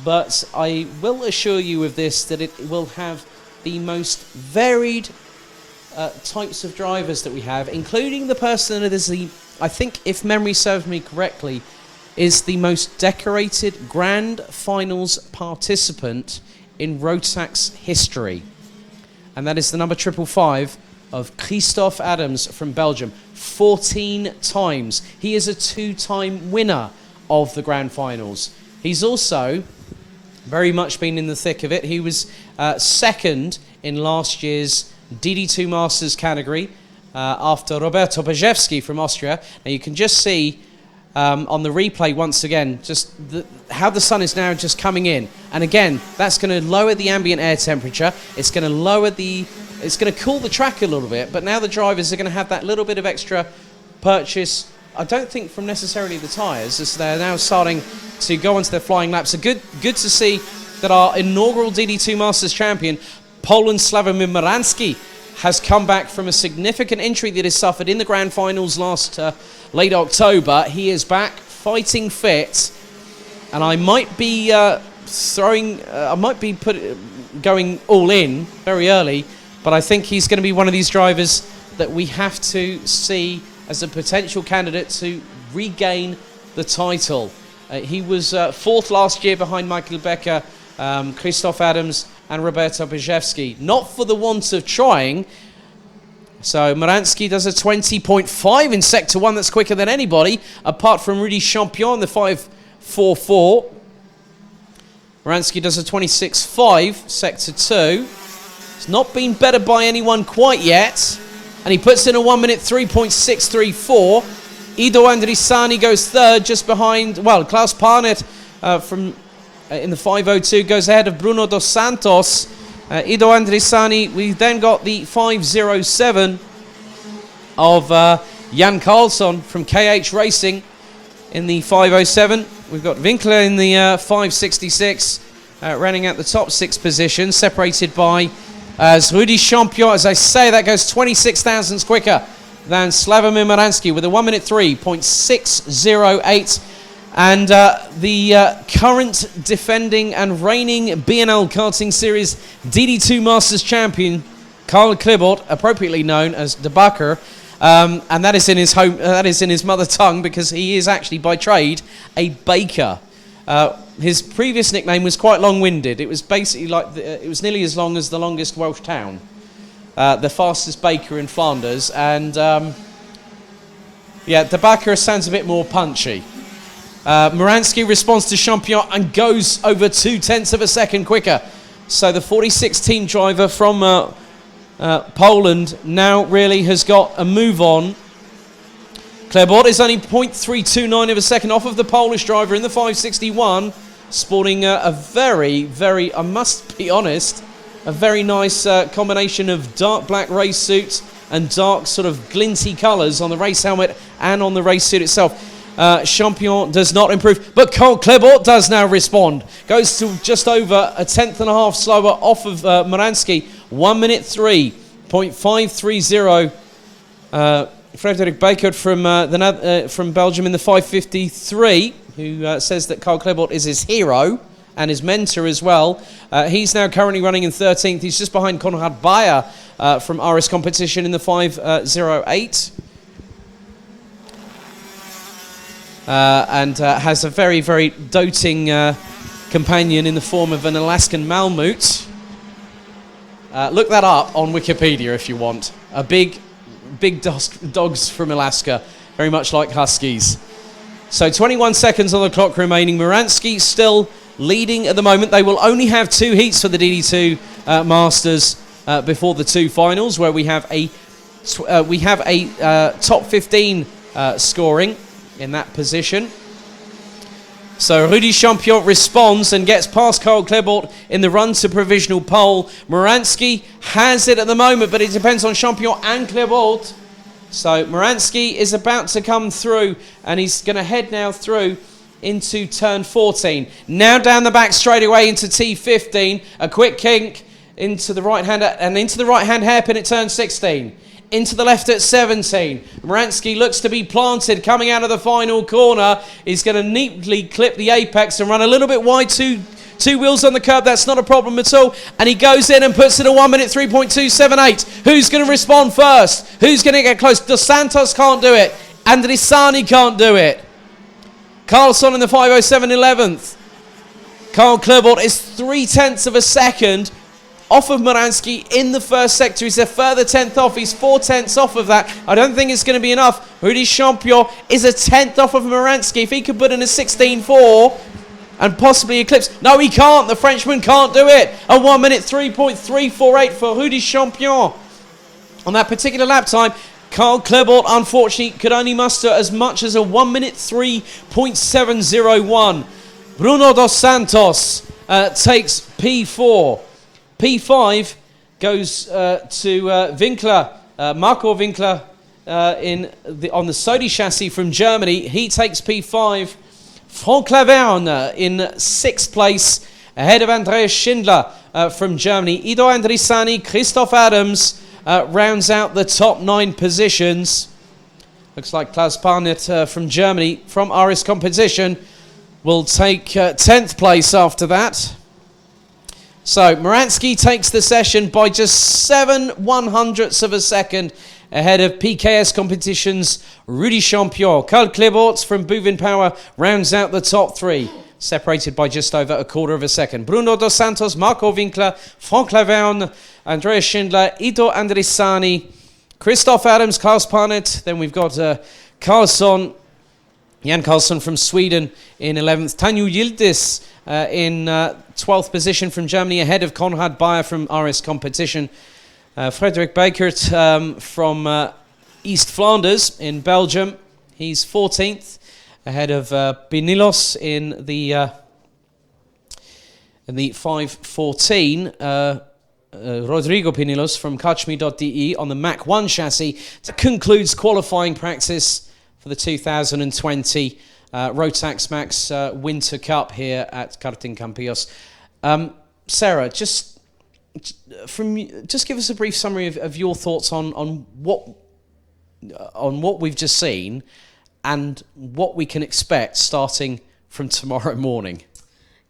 but I will assure you of this, that it will have the most varied types of drivers that we have, including the person that is I think, if memory serves me correctly, is the most decorated Grand Finals participant in Rotax history. And that is the number 555 of Christophe Adams from Belgium. 14 times. He is a 2-time winner of the Grand Finals. He's also very much been in the thick of it. He was second in last year's DD2 Masters category after Roberto Bajewski from Austria. Now you can just see on the replay once again just how the sun is now just coming in, and again that's going to lower the ambient air temperature. It's going to cool the track a little bit, but now the drivers are going to have that little bit of extra purchase, I don't think from necessarily the tyres, as they're now starting to go onto their flying laps. So good to see that our inaugural DD2 Masters champion, Poland's Sławomir Morański, has come back from a significant injury that he suffered in the Grand Finals last late October. He is back, fighting fit, and I might be going all in very early, but I think he's going to be one of these drivers that we have to see as a potential candidate to regain the title. He was fourth last year behind Michael Becker, Christophe Adams and Roberto Bajewski, not for the want of trying. So Morański does a 20.5 in Sector 1. That's quicker than anybody, apart from Rudy Champion, the 5.44. Morański does a 26.5, Sector 2. It's not been better by anyone quite yet. And he puts in a 1 minute 3.634. Ido Andrisani goes third, just behind, Klaus Parnet in the 5.02 goes ahead of Bruno Dos Santos. Ido Andrisani, we then got the 5.07 of Jan Karlsson from KH Racing in the 5.07. We've got Winkler in the 5.66, running at the top 6 positions, separated by Rudy Champion. As I say, that goes 26 thousandths quicker than Sławomir Morański with a 1 minute 3.608. And the current defending and reigning BNL Karting Series DD2 Masters champion, Karl Klebert, appropriately known as De Bakker, and that is in his mother tongue, because he is actually by trade a baker. His previous nickname was quite long-winded. It was basically it was nearly as long as the longest Welsh town, the fastest baker in Flanders, and De Bakker sounds a bit more punchy. Moransky responds to Champion and goes over 0.2 of a second quicker. So the 46 team driver from Poland now really has got a move on. Klebert is only 0.329 of a second off of the Polish driver in the 561, sporting a very, I must be honest, a very nice combination of dark black race suit and dark sort of glinty colours on the race helmet and on the race suit itself. Champion does not improve, but Karl Klebert does now respond. Goes to just over 1/10.5 slower off of Moransky. 1 minute 3.530. Frederik Bakert from Belgium in the 553, who says that Karl Klebert is his hero and his mentor as well. He's now currently running in 13th. He's just behind Konrad Bayer from RS Competition in the 508. And has a very, very doting companion in the form of an Alaskan Malamute. Look that up on Wikipedia if you want. Big dogs from Alaska, very much like Huskies. So 21 seconds on the clock remaining. Moransky still leading at the moment. They will only have 2 heats for the DD2 Masters before the 2 finals, where we have a top 15 scoring in that position. So Rudy Champion responds and gets past Karl Klebert in the run to provisional pole. Moransky has it at the moment, but it depends on Champion and Klebert. So Moransky is about to come through, and he's going to head now through into turn 14. Now down the back straight away into T15. A quick kink into the right hand and into the right hand hairpin at turn 16. Into the left at 17. Moransky looks to be planted coming out of the final corner. He's going to neatly clip the apex and run a little bit wide, two wheels on the curb. That's not a problem at all. And he goes in and puts it at 1 minute 3.278. Who's going to respond first? Who's going to get close? Dos Santos can't do it. Andrisani can't do it. Carlson in the 507 11th. Karl Klebert is 0.3 of a second off of Moransky in the first sector. He's a further 10th off. He's 0.4 off of that. I don't think it's going to be enough. Rudy Champion is a 10th off of Moransky. If he could put in a 16.4 and possibly eclipse. No, he can't. The Frenchman can't do it. A 1 minute 3.348 for Rudy Champion. On that particular lap time, Karl Klebert, unfortunately, could only muster as much as a 1 minute 3.701. Bruno Dos Santos takes P4. P5 goes to Winkler, Marco Winkler on the Sodi chassis from Germany. He takes P5. Franck Laverne in 6th place, ahead of Andreas Schindler from Germany. Ido Andrisani, Christoph Adams rounds out the top 9 positions. Looks like Klaus Parnet from Germany from RS Competition will take 10th place after that. So Moransky takes the session by just 7/100ths of a second ahead of PKS Competition's Rudy Champion. Karl Klebert from Buvin Power rounds out the top 3, separated by just over 1/4 of a second. Bruno Dos Santos, Marco Winkler, Franck Laverne, Andreas Schindler, Ido Andrisani, Christoph Adams, Klaus Parnet. Then we've got Jan Karlsson from Sweden in 11th. Tanju Yildiz in 12th position from Germany, ahead of Konrad Bayer from RS Competition. Frederik Bakert from East Flanders in Belgium. He's 14th, ahead of Pinilos in the 514. Rodrigo Pinilos from Catchme.de on the Mach 1 chassis concludes qualifying practice for the 2020 Rotax Max Winter Cup here at Karting Campillos. Sarah, just give us a brief summary of your thoughts on what we've just seen and what we can expect starting from tomorrow morning?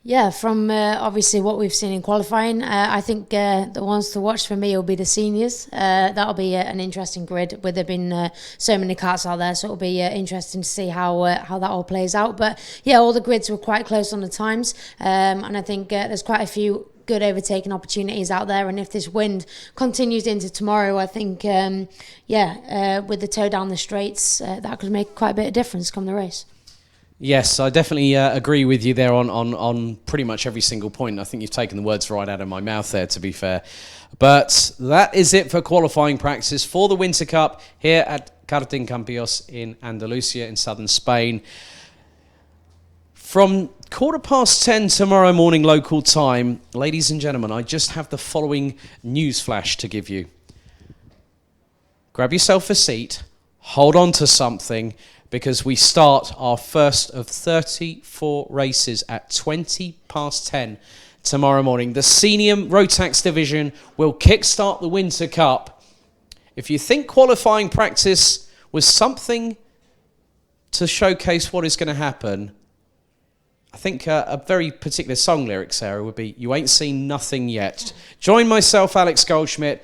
Yeah, from obviously what we've seen in qualifying, I think the ones to watch for me will be the seniors. That'll be an interesting grid with there been so many karts out there, so it'll be interesting to see how that all plays out. But yeah, all the grids were quite close on the times, and I think there's quite a few good overtaking opportunities out there. And if this wind continues into tomorrow, I think with the toe down the straights, that could make quite a bit of difference come the race. Yes, I definitely agree with you there on pretty much every single point. I think you've taken the words right out of my mouth there, to be fair. But that is it for qualifying practice for the Winter Cup here at Karting Campos in Andalusia in southern Spain. From 10:15 tomorrow morning local time, ladies and gentlemen, I just have the following news flash to give you. Grab yourself a seat, hold on to something, because we start our first of 34 races at 10:20 tomorrow morning. The Senior Rotax division will kickstart the Winter Cup. If you think qualifying practice was something to showcase what is going to happen, I think a very particular song lyric, Sarah, would be, "You ain't seen nothing yet." Join myself, Alex Goldschmidt,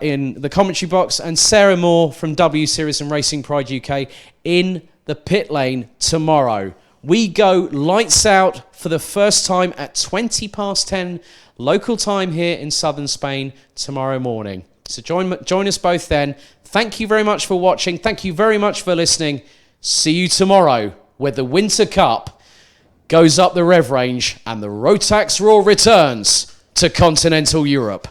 in the commentary box, and Sarah Moore from W Series and Racing Pride UK in the pit lane tomorrow. We go lights out for the first time at 10:20 local time here in southern Spain tomorrow morning. So join us both then. Thank you very much for watching. Thank you very much for listening. See you tomorrow, where the Winter Cup goes up the rev range and the Rotax Raw returns to continental Europe.